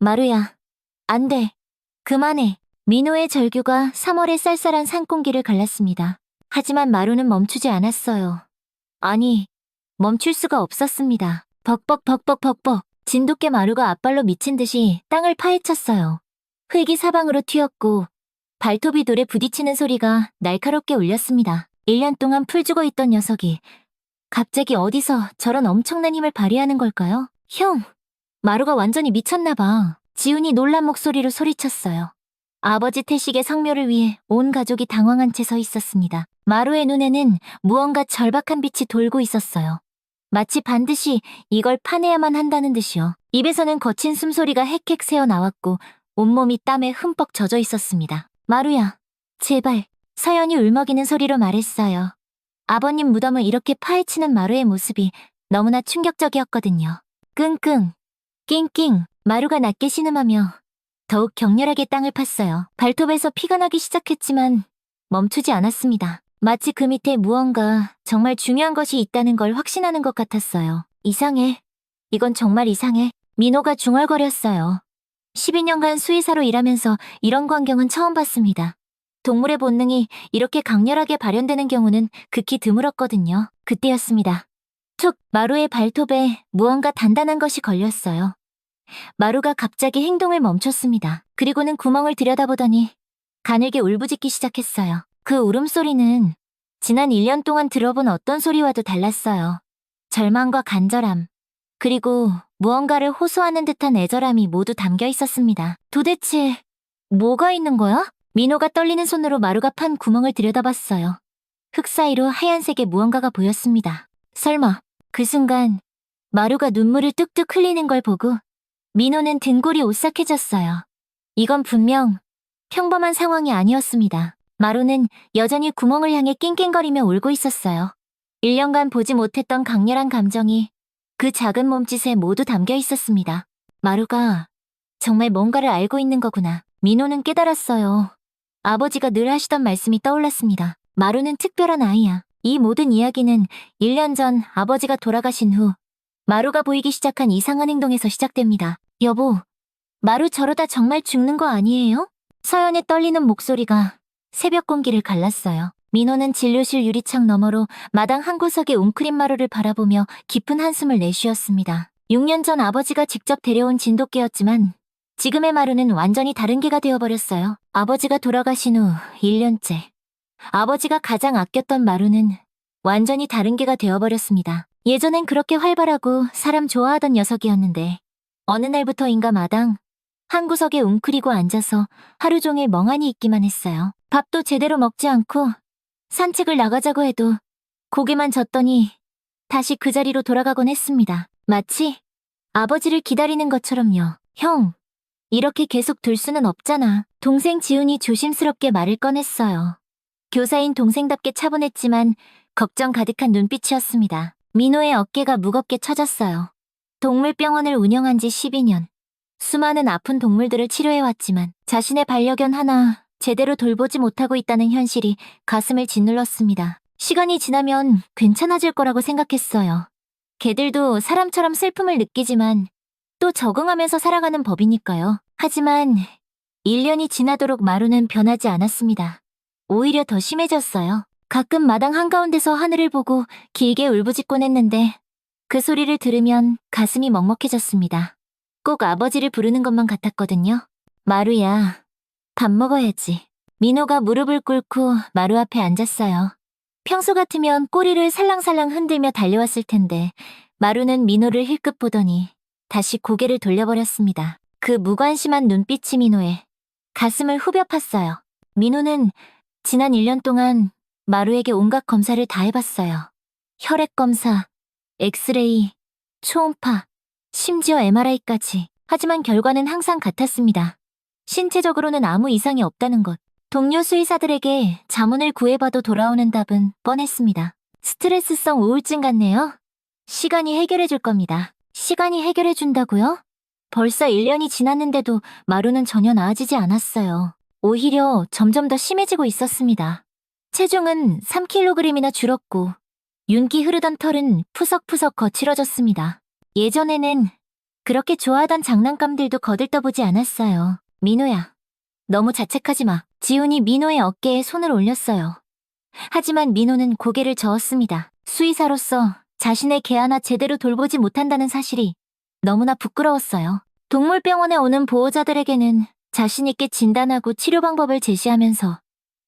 마루야, 안 돼. 그만해. 민호의 절규가 3월의 쌀쌀한 산공기를 갈랐습니다. 하지만 마루는 멈추지 않았어요. 아니, 멈출 수가 없었습니다. 벅벅벅벅벅벅. 진돗개 마루가 앞발로 미친 듯이 땅을 파헤쳤어요. 흙이 사방으로 튀었고 발톱이 돌에 부딪히는 소리가 날카롭게 울렸습니다. 1년 동안 풀 죽어 있던 녀석이 갑자기 어디서 저런 엄청난 힘을 발휘하는 걸까요? 형! 마루가 완전히 미쳤나 봐. 지훈이 놀란 목소리로 소리쳤어요. 아버지 태식의 성묘를 위해 온 가족이 당황한 채 서 있었습니다. 마루의 눈에는 무언가 절박한 빛이 돌고 있었어요. 마치 반드시 이걸 파내야만 한다는 듯이요. 입에서는 거친 숨소리가 헥헥 새어나왔고 온몸이 땀에 흠뻑 젖어 있었습니다. 마루야, 제발. 서연이 울먹이는 소리로 말했어요. 아버님 무덤을 이렇게 파헤치는 마루의 모습이 너무나 충격적이었거든요. 끙끙, 낑낑, 마루가 낮게 신음하며 더욱 격렬하게 땅을 팠어요. 발톱에서 피가 나기 시작했지만 멈추지 않았습니다. 마치 그 밑에 무언가 정말 중요한 것이 있다는 걸 확신하는 것 같았어요. 이상해. 이건 정말 이상해. 민호가 중얼거렸어요. 12년간 수의사로 일하면서 이런 광경은 처음 봤습니다. 동물의 본능이 이렇게 강렬하게 발현되는 경우는 극히 드물었거든요. 그때였습니다. 툭! 마루의 발톱에 무언가 단단한 것이 걸렸어요. 마루가 갑자기 행동을 멈췄습니다. 그리고는 구멍을 들여다보더니 가늘게 울부짖기 시작했어요. 그 울음소리는 지난 1년 동안 들어본 어떤 소리와도 달랐어요. 절망과 간절함, 그리고 무언가를 호소하는 듯한 애절함이 모두 담겨 있었습니다. 도대체 뭐가 있는 거야? 민호가 떨리는 손으로 마루가 판 구멍을 들여다봤어요. 흙 사이로 하얀색의 무언가가 보였습니다. 설마 그 순간 마루가 눈물을 뚝뚝 흘리는 걸 보고 민호는 등골이 오싹해졌어요. 이건 분명 평범한 상황이 아니었습니다. 마루는 여전히 구멍을 향해 낑낑거리며 울고 있었어요. 1년간 보지 못했던 강렬한 감정이 그 작은 몸짓에 모두 담겨 있었습니다. 마루가 정말 뭔가를 알고 있는 거구나. 민호는 깨달았어요. 아버지가 늘 하시던 말씀이 떠올랐습니다. 마루는 특별한 아이야. 이 모든 이야기는 1년 전 아버지가 돌아가신 후 마루가 보이기 시작한 이상한 행동에서 시작됩니다. 여보, 마루 저러다 정말 죽는 거 아니에요? 서연의 떨리는 목소리가 새벽 공기를 갈랐어요. 민호는 진료실 유리창 너머로 마당 한 구석의 웅크린 마루를 바라보며 깊은 한숨을 내쉬었습니다. 6년 전 아버지가 직접 데려온 진돗개였지만 지금의 마루는 완전히 다른 개가 되어버렸어요. 아버지가 돌아가신 후 1년째. 아버지가 가장 아꼈던 마루는 완전히 다른 개가 되어버렸습니다. 예전엔 그렇게 활발하고 사람 좋아하던 녀석이었는데 어느 날부터인가 마당 한 구석에 웅크리고 앉아서 하루 종일 멍하니 있기만 했어요. 밥도 제대로 먹지 않고 산책을 나가자고 해도 고개만 젓더니 다시 그 자리로 돌아가곤 했습니다. 마치 아버지를 기다리는 것처럼요. 형, 이렇게 계속 둘 수는 없잖아. 동생 지훈이 조심스럽게 말을 꺼냈어요. 교사인 동생답게 차분했지만 걱정 가득한 눈빛이었습니다. 민호의 어깨가 무겁게 처졌어요. 동물병원을 운영한 지 12년. 수많은 아픈 동물들을 치료해왔지만 자신의 반려견 하나 제대로 돌보지 못하고 있다는 현실이 가슴을 짓눌렀습니다. 시간이 지나면 괜찮아질 거라고 생각했어요. 개들도 사람처럼 슬픔을 느끼지만 또 적응하면서 살아가는 법이니까요. 하지만 1년이 지나도록 마루는 변하지 않았습니다. 오히려 더 심해졌어요. 가끔 마당 한가운데서 하늘을 보고 길게 울부짖곤 했는데 그 소리를 들으면 가슴이 먹먹해졌습니다. 꼭 아버지를 부르는 것만 같았거든요. 마루야, 밥 먹어야지. 민호가 무릎을 꿇고 마루 앞에 앉았어요. 평소 같으면 꼬리를 살랑살랑 흔들며 달려왔을 텐데 마루는 민호를 힐끗 보더니 다시 고개를 돌려버렸습니다. 그 무관심한 눈빛이 민호의 가슴을 후벼 팠어요. 민호는 지난 1년 동안 마루에게 온갖 검사를 다 해봤어요. 혈액 검사, 엑스레이, 초음파, 심지어 MRI까지. 하지만 결과는 항상 같았습니다. 신체적으로는 아무 이상이 없다는 것. 동료 수의사들에게 자문을 구해봐도 돌아오는 답은 뻔했습니다. 스트레스성 우울증 같네요. 시간이 해결해줄 겁니다. 시간이 해결해준다고요? 벌써 1년이 지났는데도 마루는 전혀 나아지지 않았어요. 오히려 점점 더 심해지고 있었습니다. 체중은 3kg이나 줄었고 윤기 흐르던 털은 푸석푸석 거칠어졌습니다. 예전에는 그렇게 좋아하던 장난감들도 거들떠보지 않았어요. 민호야, 너무 자책하지 마. 지훈이 민호의 어깨에 손을 올렸어요. 하지만 민호는 고개를 저었습니다. 수의사로서 자신의 개 하나 제대로 돌보지 못한다는 사실이 너무나 부끄러웠어요. 동물병원에 오는 보호자들에게는 자신있게 진단하고 치료 방법을 제시하면서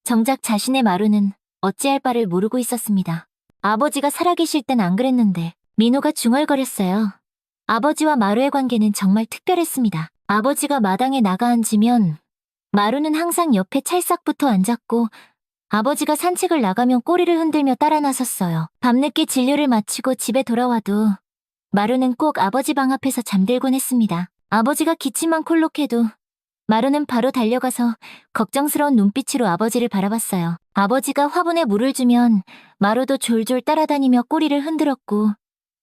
정작 자신의 마루는 어찌할 바를 모르고 있었습니다. 아버지가 살아계실 땐 안 그랬는데 민호가 중얼거렸어요. 아버지와 마루의 관계는 정말 특별했습니다. 아버지가 마당에 나가 앉으면 마루는 항상 옆에 찰싹 붙어 앉았고 아버지가 산책을 나가면 꼬리를 흔들며 따라 나섰어요. 밤늦게 진료를 마치고 집에 돌아와도 마루는 꼭 아버지 방 앞에서 잠들곤 했습니다. 아버지가 기침만 콜록해도 마루는 바로 달려가서 걱정스러운 눈빛으로 아버지를 바라봤어요. 아버지가 화분에 물을 주면 마루도 졸졸 따라다니며 꼬리를 흔들었고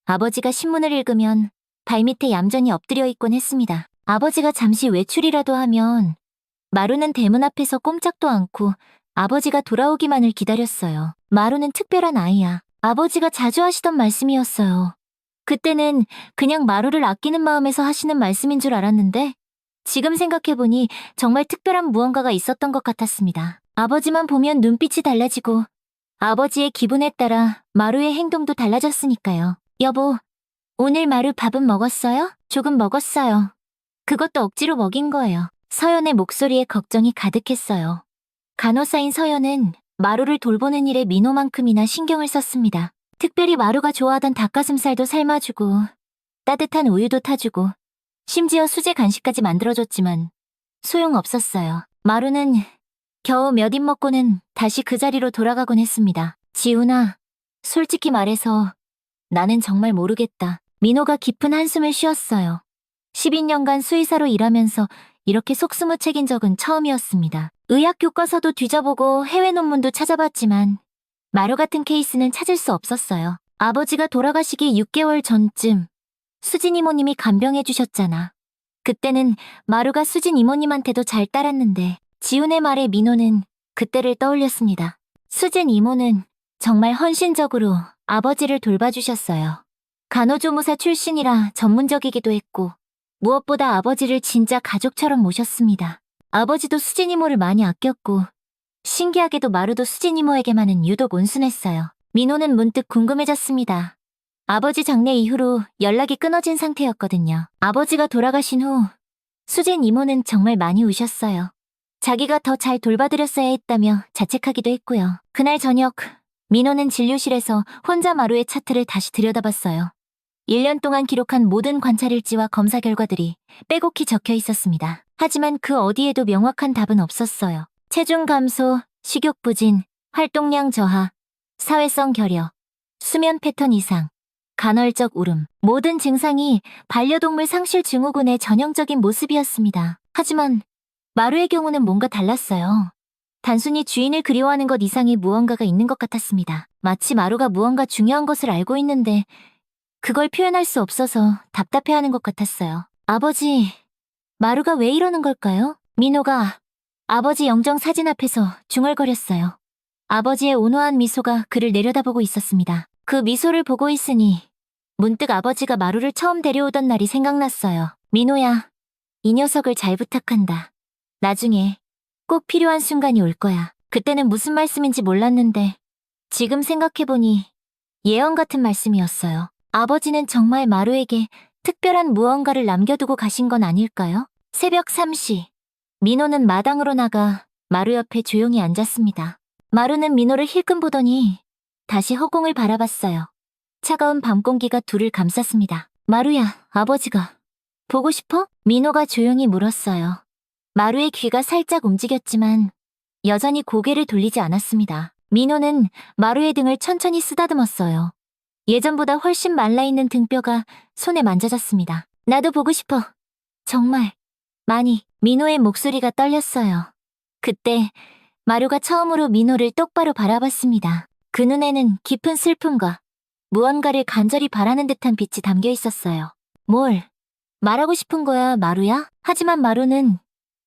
아버지가 신문을 읽으면 발밑에 얌전히 엎드려 있곤 했습니다. 아버지가 잠시 외출이라도 하면 마루는 대문 앞에서 꼼짝도 않고 아버지가 돌아오기만을 기다렸어요. 마루는 특별한 아이야. 아버지가 자주 하시던 말씀이었어요. 그때는 그냥 마루를 아끼는 마음에서 하시는 말씀인 줄 알았는데 지금 생각해보니 정말 특별한 무언가가 있었던 것 같았습니다. 아버지만 보면 눈빛이 달라지고 아버지의 기분에 따라 마루의 행동도 달라졌으니까요. 여보, 오늘 마루 밥은 먹었어요? 조금 먹었어요. 그것도 억지로 먹인 거예요. 서연의 목소리에 걱정이 가득했어요. 간호사인 서연은 마루를 돌보는 일에 민호만큼이나 신경을 썼습니다. 특별히 마루가 좋아하던 닭가슴살도 삶아주고 따뜻한 우유도 타주고 심지어 수제 간식까지 만들어줬지만 소용없었어요. 마루는 겨우 몇 입 먹고는 다시 그 자리로 돌아가곤 했습니다. 지훈아, 솔직히 말해서 나는 정말 모르겠다. 민호가 깊은 한숨을 쉬었어요. 12년간 수의사로 일하면서 이렇게 속수무책인 적은 처음이었습니다. 의학 교과서도 뒤져보고 해외 논문도 찾아봤지만 마루 같은 케이스는 찾을 수 없었어요. 아버지가 돌아가시기 6개월 전쯤 수진 이모님이 간병해 주셨잖아. 그때는 마루가 수진 이모님한테도 잘 따랐는데 지훈의 말에 민호는 그때를 떠올렸습니다. 수진 이모는 정말 헌신적으로 아버지를 돌봐주셨어요. 간호조무사 출신이라 전문적이기도 했고 무엇보다 아버지를 진짜 가족처럼 모셨습니다. 아버지도 수진 이모를 많이 아꼈고 신기하게도 마루도 수진 이모에게만은 유독 온순했어요. 민호는 문득 궁금해졌습니다. 아버지 장례 이후로 연락이 끊어진 상태였거든요. 아버지가 돌아가신 후 수진 이모는 정말 많이 우셨어요. 자기가 더 잘 돌봐드렸어야 했다며 자책하기도 했고요. 그날 저녁 민호는 진료실에서 혼자 마루의 차트를 다시 들여다봤어요. 1년 동안 기록한 모든 관찰일지와 검사 결과들이 빼곡히 적혀 있었습니다. 하지만 그 어디에도 명확한 답은 없었어요. 체중 감소, 식욕 부진, 활동량 저하, 사회성 결여, 수면 패턴 이상, 간헐적 울음, 모든 증상이 반려동물 상실 증후군의 전형적인 모습이었습니다. 하지만 마루의 경우는 뭔가 달랐어요. 단순히 주인을 그리워하는 것 이상의 무언가가 있는 것 같았습니다. 마치 마루가 무언가 중요한 것을 알고 있는데 그걸 표현할 수 없어서 답답해하는 것 같았어요. 아버지, 마루가 왜 이러는 걸까요? 민호가 아버지 영정 사진 앞에서 중얼거렸어요. 아버지의 온화한 미소가 그를 내려다보고 있었습니다. 그 미소를 보고 있으니 문득 아버지가 마루를 처음 데려오던 날이 생각났어요. 민호야, 이 녀석을 잘 부탁한다. 나중에 꼭 필요한 순간이 올 거야. 그때는 무슨 말씀인지 몰랐는데 지금 생각해보니 예언 같은 말씀이었어요. 아버지는 정말 마루에게 특별한 무언가를 남겨두고 가신 건 아닐까요? 새벽 3시, 민호는 마당으로 나가 마루 옆에 조용히 앉았습니다. 마루는 민호를 힐끔 보더니 다시 허공을 바라봤어요. 차가운 밤 공기가 둘을 감쌌습니다. 마루야, 아버지가 보고 싶어? 민호가 조용히 물었어요. 마루의 귀가 살짝 움직였지만 여전히 고개를 돌리지 않았습니다. 민호는 마루의 등을 천천히 쓰다듬었어요. 예전보다 훨씬 말라있는 등뼈가 손에 만져졌습니다. 나도 보고 싶어. 정말 많이. 민호의 목소리가 떨렸어요. 그때 마루가 처음으로 민호를 똑바로 바라봤습니다. 그 눈에는 깊은 슬픔과 무언가를 간절히 바라는 듯한 빛이 담겨 있었어요. 뭘 말하고 싶은 거야, 마루야? 하지만 마루는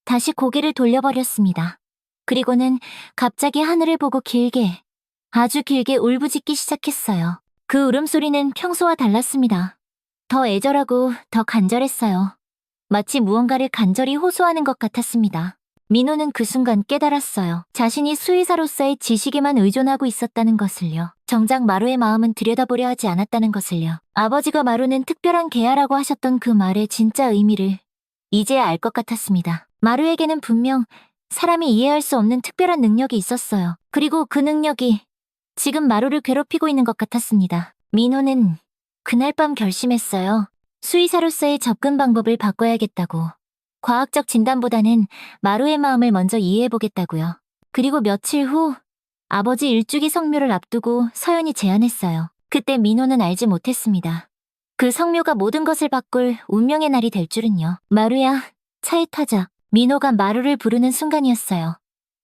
다시 고개를 돌려버렸습니다. 그리고는 갑자기 하늘을 보고 길게, 아주 길게 울부짖기 시작했어요. 그 울음소리는 평소와 달랐습니다. 더 애절하고 더 간절했어요. 마치 무언가를 간절히 호소하는 것 같았습니다. 민호는 그 순간 깨달았어요. 자신이 수의사로서의 지식에만 의존하고 있었다는 것을요. 정작 마루의 마음은 들여다보려 하지 않았다는 것을요. 아버지가 마루는 특별한 개야라고 하셨던 그 말의 진짜 의미를 이제야 알 것 같았습니다. 마루에게는 분명 사람이 이해할 수 없는 특별한 능력이 있었어요. 그리고 그 능력이 지금 마루를 괴롭히고 있는 것 같았습니다. 민호는 그날 밤 결심했어요. 수의사로서의 접근 방법을 바꿔야겠다고. 과학적 진단보다는 마루의 마음을 먼저 이해해보겠다고요. 그리고 며칠 후 아버지 일주기 성묘를 앞두고 서연이 제안했어요. 그때 민호는 알지 못했습니다. 그 성묘가 모든 것을 바꿀 운명의 날이 될 줄은요. 마루야, 차에 타자. 민호가 마루를 부르는 순간이었어요.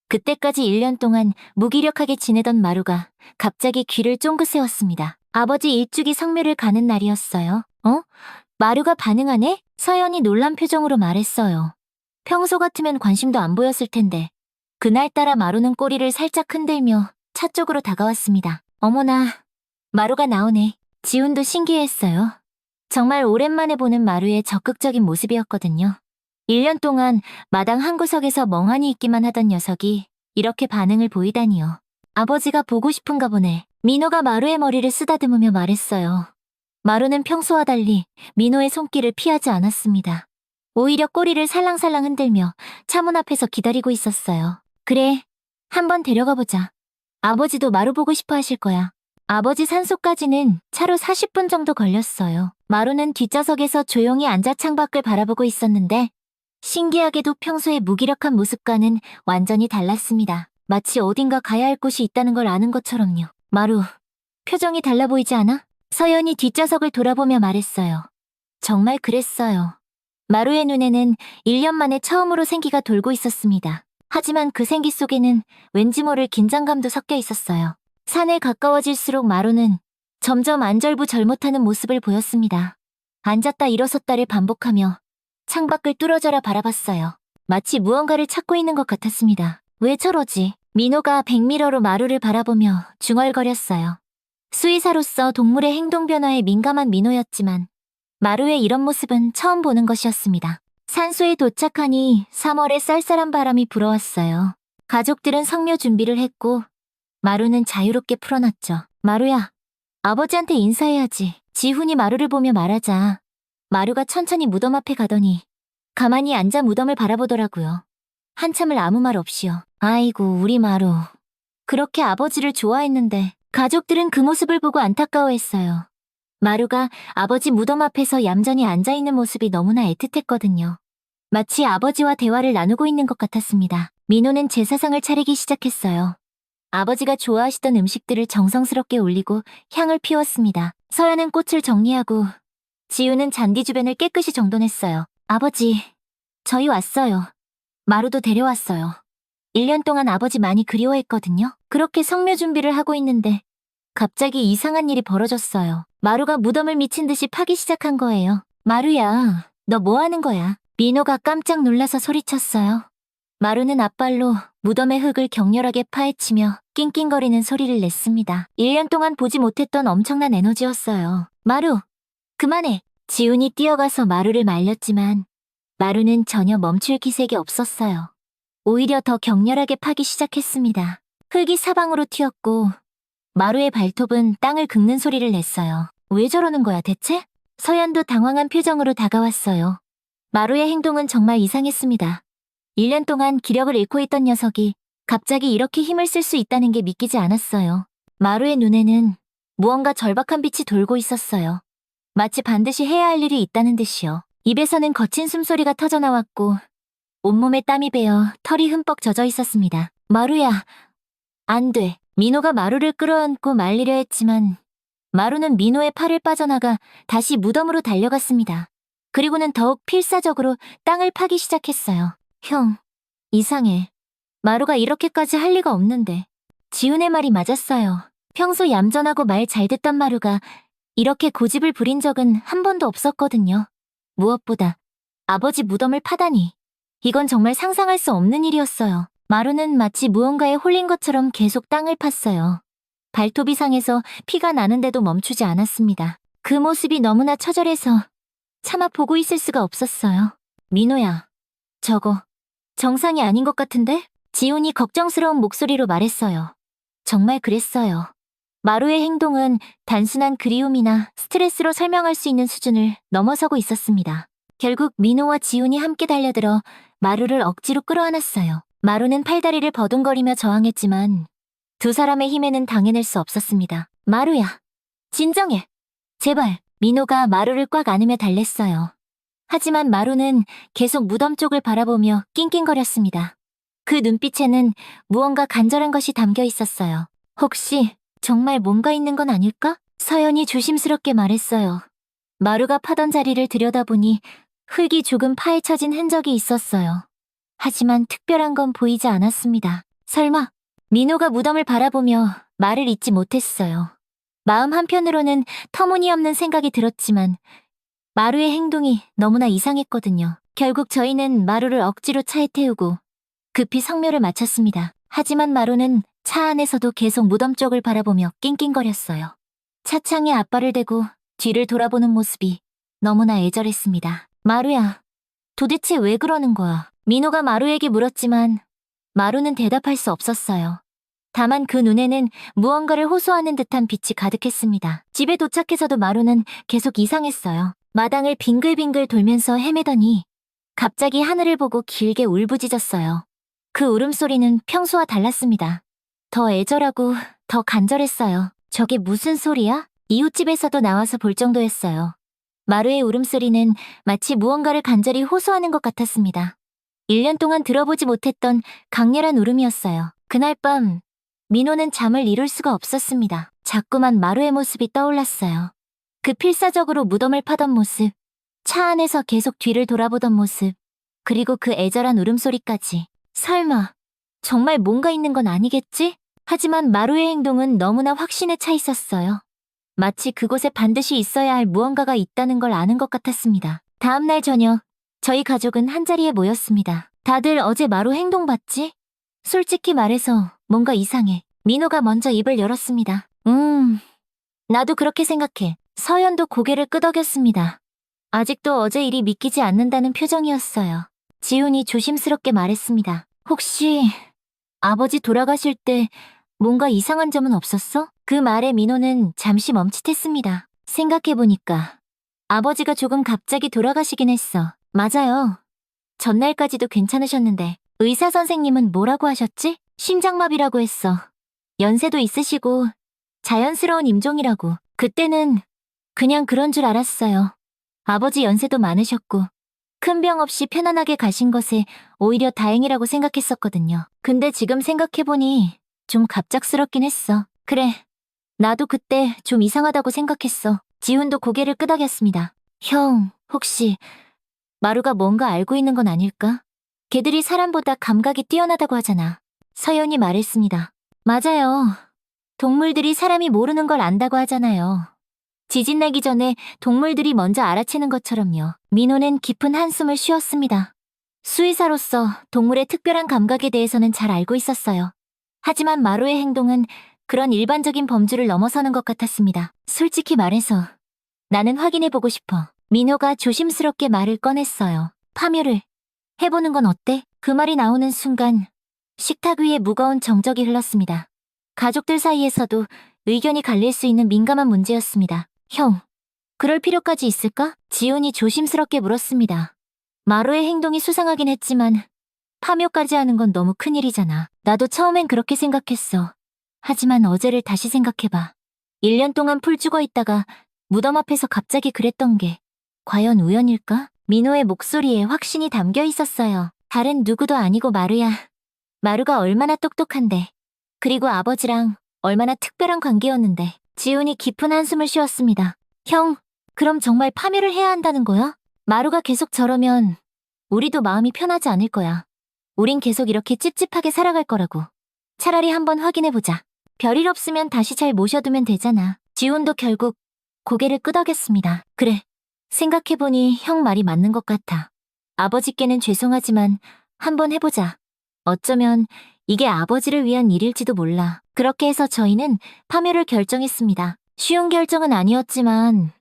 그때까지 1년 동안 무기력하게 지내던 마루가 갑자기 귀를 쫑긋 세웠습니다. 아버지 일주기 성묘를 가는 날이었어요. 어? 마루가 반응하네? 서연이 놀란 표정으로 말했어요. 평소 같으면 관심도 안 보였을 텐데 그날따라 마루는 꼬리를 살짝 흔들며 차 쪽으로 다가왔습니다. 어머나, 마루가 나오네. 지훈도 신기했어요. 정말 오랜만에 보는 마루의 적극적인 모습이었거든요. 1년 동안 마당 한 구석에서 멍하니 있기만 하던 녀석이 이렇게 반응을 보이다니요. 아버지가 보고 싶은가 보네. 민호가 마루의 머리를 쓰다듬으며 말했어요. 마루는 평소와 달리 민호의 손길을 피하지 않았습니다. 오히려 꼬리를 살랑살랑 흔들며 차문 앞에서 기다리고 있었어요. 그래, 한번 데려가 보자. 아버지도 마루 보고 싶어 하실 거야. 아버지 산소까지는 차로 40분 정도 걸렸어요. 마루는 뒷좌석에서 조용히 앉아 창밖을 바라보고 있었는데 신기하게도 평소의 무기력한 모습과는 완전히 달랐습니다. 마치 어딘가 가야 할 곳이 있다는 걸 아는 것처럼요. 마루, 표정이 달라 보이지 않아? 서연이 뒷좌석을 돌아보며 말했어요. 정말 그랬어요. 마루의 눈에는 1년 만에 처음으로 생기가 돌고 있었습니다. 하지만 그 생기 속에는 왠지 모를 긴장감도 섞여 있었어요. 산에 가까워질수록 마루는 점점 안절부절 못하는 모습을 보였습니다. 앉았다 일어섰다를 반복하며 창밖을 뚫어져라 바라봤어요. 마치 무언가를 찾고 있는 것 같았습니다. 왜 저러지? 민호가 백미러로 마루를 바라보며 중얼거렸어요. 수의사로서 동물의 행동 변화에 민감한 민호였지만 마루의 이런 모습은 처음 보는 것이었습니다. 산소에 도착하니 3월의 쌀쌀한 바람이 불어왔어요. 가족들은 성묘 준비를 했고 마루는 자유롭게 풀어놨죠. 마루야, 아버지한테 인사해야지. 지훈이 마루를 보며 말하자 마루가 천천히 무덤 앞에 가더니 가만히 앉아 무덤을 바라보더라고요. 한참을 아무 말 없이요. 아이고, 우리 마루. 그렇게 아버지를 좋아했는데 가족들은 그 모습을 보고 안타까워했어요. 마루가 아버지 무덤 앞에서 얌전히 앉아있는 모습이 너무나 애틋했거든요. 마치 아버지와 대화를 나누고 있는 것 같았습니다. 민호는 제사상을 차리기 시작했어요. 아버지가 좋아하시던 음식들을 정성스럽게 올리고 향을 피웠습니다. 서연은 꽃을 정리하고 지우는 잔디 주변을 깨끗이 정돈했어요. 아버지, 저희 왔어요. 마루도 데려왔어요. 1년 동안 아버지 많이 그리워했거든요. 그렇게 성묘 준비를 하고 있는데 갑자기 이상한 일이 벌어졌어요. 마루가 무덤을 미친 듯이 파기 시작한 거예요. 마루야, 너 뭐 하는 거야? 민호가 깜짝 놀라서 소리쳤어요. 마루는 앞발로 무덤의 흙을 격렬하게 파헤치며 낑낑거리는 소리를 냈습니다. 1년 동안 보지 못했던 엄청난 에너지였어요. 마루, 그만해. 지훈이 뛰어가서 마루를 말렸지만 마루는 전혀 멈출 기색이 없었어요. 오히려 더 격렬하게 파기 시작했습니다. 흙이 사방으로 튀었고 마루의 발톱은 땅을 긁는 소리를 냈어요. 왜 저러는 거야 대체? 서연도 당황한 표정으로 다가왔어요. 마루의 행동은 정말 이상했습니다. 1년 동안 기력을 잃고 있던 녀석이 갑자기 이렇게 힘을 쓸 수 있다는 게 믿기지 않았어요. 마루의 눈에는 무언가 절박한 빛이 돌고 있었어요. 마치 반드시 해야 할 일이 있다는 듯이요. 입에서는 거친 숨소리가 터져나왔고 온몸에 땀이 배어 털이 흠뻑 젖어 있었습니다. 마루야, 안 돼. 민호가 마루를 끌어안고 말리려 했지만 마루는 민호의 팔을 빠져나가 다시 무덤으로 달려갔습니다. 그리고는 더욱 필사적으로 땅을 파기 시작했어요. 형, 이상해. 마루가 이렇게까지 할 리가 없는데. 지훈의 말이 맞았어요. 평소 얌전하고 말 잘 듣던 마루가 이렇게 고집을 부린 적은 한 번도 없었거든요. 무엇보다 아버지 무덤을 파다니. 이건 정말 상상할 수 없는 일이었어요. 마루는 마치 무언가에 홀린 것처럼 계속 땅을 팠어요. 발톱이 상해서 피가 나는데도 멈추지 않았습니다. 그 모습이 너무나 처절해서 차마 보고 있을 수가 없었어요. 민호야, 저거 정상이 아닌 것 같은데? 지훈이 걱정스러운 목소리로 말했어요. 정말 그랬어요. 마루의 행동은 단순한 그리움이나 스트레스로 설명할 수 있는 수준을 넘어서고 있었습니다. 결국 민호와 지훈이 함께 달려들어 마루를 억지로 끌어안았어요. 마루는 팔다리를 버둥거리며 저항했지만 두 사람의 힘에는 당해낼 수 없었습니다. 마루야, 진정해. 제발. 민호가 마루를 꽉 안으며 달랬어요. 하지만 마루는 계속 무덤 쪽을 바라보며 낑낑거렸습니다. 그 눈빛에는 무언가 간절한 것이 담겨 있었어요. 혹시 정말 뭔가 있는 건 아닐까? 서연이 조심스럽게 말했어요. 마루가 파던 자리를 들여다보니 흙이 조금 파헤쳐진 흔적이 있었어요. 하지만 특별한 건 보이지 않았습니다. 설마 민호가 무덤을 바라보며 말을 잇지 못했어요. 마음 한편으로는 터무니없는 생각이 들었지만 마루의 행동이 너무나 이상했거든요. 결국 저희는 마루를 억지로 차에 태우고 급히 성묘를 마쳤습니다. 하지만 마루는 차 안에서도 계속 무덤 쪽을 바라보며 낑낑거렸어요. 차창에 앞발을 대고 뒤를 돌아보는 모습이 너무나 애절했습니다. 마루야, 도대체 왜 그러는 거야? 민호가 마루에게 물었지만 마루는 대답할 수 없었어요. 다만 그 눈에는 무언가를 호소하는 듯한 빛이 가득했습니다. 집에 도착해서도 마루는 계속 이상했어요. 마당을 빙글빙글 돌면서 헤매더니 갑자기 하늘을 보고 길게 울부짖었어요. 그 울음소리는 평소와 달랐습니다. 더 애절하고 더 간절했어요. 저게 무슨 소리야? 이웃집에서도 나와서 볼 정도였어요. 마루의 울음소리는 마치 무언가를 간절히 호소하는 것 같았습니다. 1년 동안 들어보지 못했던 강렬한 울음이었어요. 그날 밤 민호는 잠을 이룰 수가 없었습니다. 자꾸만 마루의 모습이 떠올랐어요. 그 필사적으로 무덤을 파던 모습, 차 안에서 계속 뒤를 돌아보던 모습, 그리고 그 애절한 울음소리까지. 설마 정말 뭔가 있는 건 아니겠지? 하지만 마루의 행동은 너무나 확신에 차 있었어요. 마치 그곳에 반드시 있어야 할 무언가가 있다는 걸 아는 것 같았습니다. 다음 날 저녁, 저희 가족은 한자리에 모였습니다. 다들 어제 마루 행동 봤지? 솔직히 말해서 뭔가 이상해. 민호가 먼저 입을 열었습니다. 나도 그렇게 생각해. 서연도 고개를 끄덕였습니다. 아직도 어제 일이 믿기지 않는다는 표정이었어요. 지훈이 조심스럽게 말했습니다. 혹시 아버지 돌아가실 때 뭔가 이상한 점은 없었어? 그 말에 민호는 잠시 멈칫했습니다. 생각해보니까 아버지가 조금 갑자기 돌아가시긴 했어. 맞아요. 전날까지도 괜찮으셨는데 의사 선생님은 뭐라고 하셨지? 심장마비라고 했어. 연세도 있으시고 자연스러운 임종이라고. 그때는 그냥 그런 줄 알았어요. 아버지 연세도 많으셨고 큰 병 없이 편안하게 가신 것에 오히려 다행이라고 생각했었거든요. 근데 지금 생각해보니 좀 갑작스럽긴 했어. 그래, 나도 그때 좀 이상하다고 생각했어. 지훈도 고개를 끄덕였습니다. 형, 혹시 마루가 뭔가 알고 있는 건 아닐까? 걔들이 사람보다 감각이 뛰어나다고 하잖아. 서연이 말했습니다. 맞아요. 동물들이 사람이 모르는 걸 안다고 하잖아요. 지진 나기 전에 동물들이 먼저 알아채는 것처럼요. 민호는 깊은 한숨을 쉬었습니다. 수의사로서 동물의 특별한 감각에 대해서는 잘 알고 있었어요. 하지만 마루의 행동은 그런 일반적인 범주를 넘어서는 것 같았습니다. 솔직히 말해서 나는 확인해보고 싶어. 민호가 조심스럽게 말을 꺼냈어요. 파묘를 해보는 건 어때? 그 말이 나오는 순간 식탁 위에 무거운 정적이 흘렀습니다. 가족들 사이에서도 의견이 갈릴 수 있는 민감한 문제였습니다. 형, 그럴 필요까지 있을까? 지훈이 조심스럽게 물었습니다. 마루의 행동이 수상하긴 했지만 파묘까지 하는 건 너무 큰일이잖아. 나도 처음엔 그렇게 생각했어. 하지만 어제를 다시 생각해봐. 1년 동안 풀 죽어 있다가 무덤 앞에서 갑자기 그랬던 게 과연 우연일까? 민호의 목소리에 확신이 담겨 있었어요. 다른 누구도 아니고 마루야. 마루가 얼마나 똑똑한데. 그리고 아버지랑 얼마나 특별한 관계였는데. 지훈이 깊은 한숨을 쉬었습니다. 형, 그럼 정말 파묘를 해야 한다는 거야? 마루가 계속 저러면 우리도 마음이 편하지 않을 거야. 우린 계속 이렇게 찝찝하게 살아갈 거라고. 차라리 한번 확인해보자. 별일 없으면 다시 잘 모셔두면 되잖아. 지훈도 결국 고개를 끄덕였습니다. 그래. 생각해보니 형 말이 맞는 것 같아. 아버지께는 죄송하지만 한번 해보자. 어쩌면 이게 아버지를 위한 일일지도 몰라. 그렇게 해서 저희는 파묘를 결정했습니다. 쉬운 결정은 아니었지만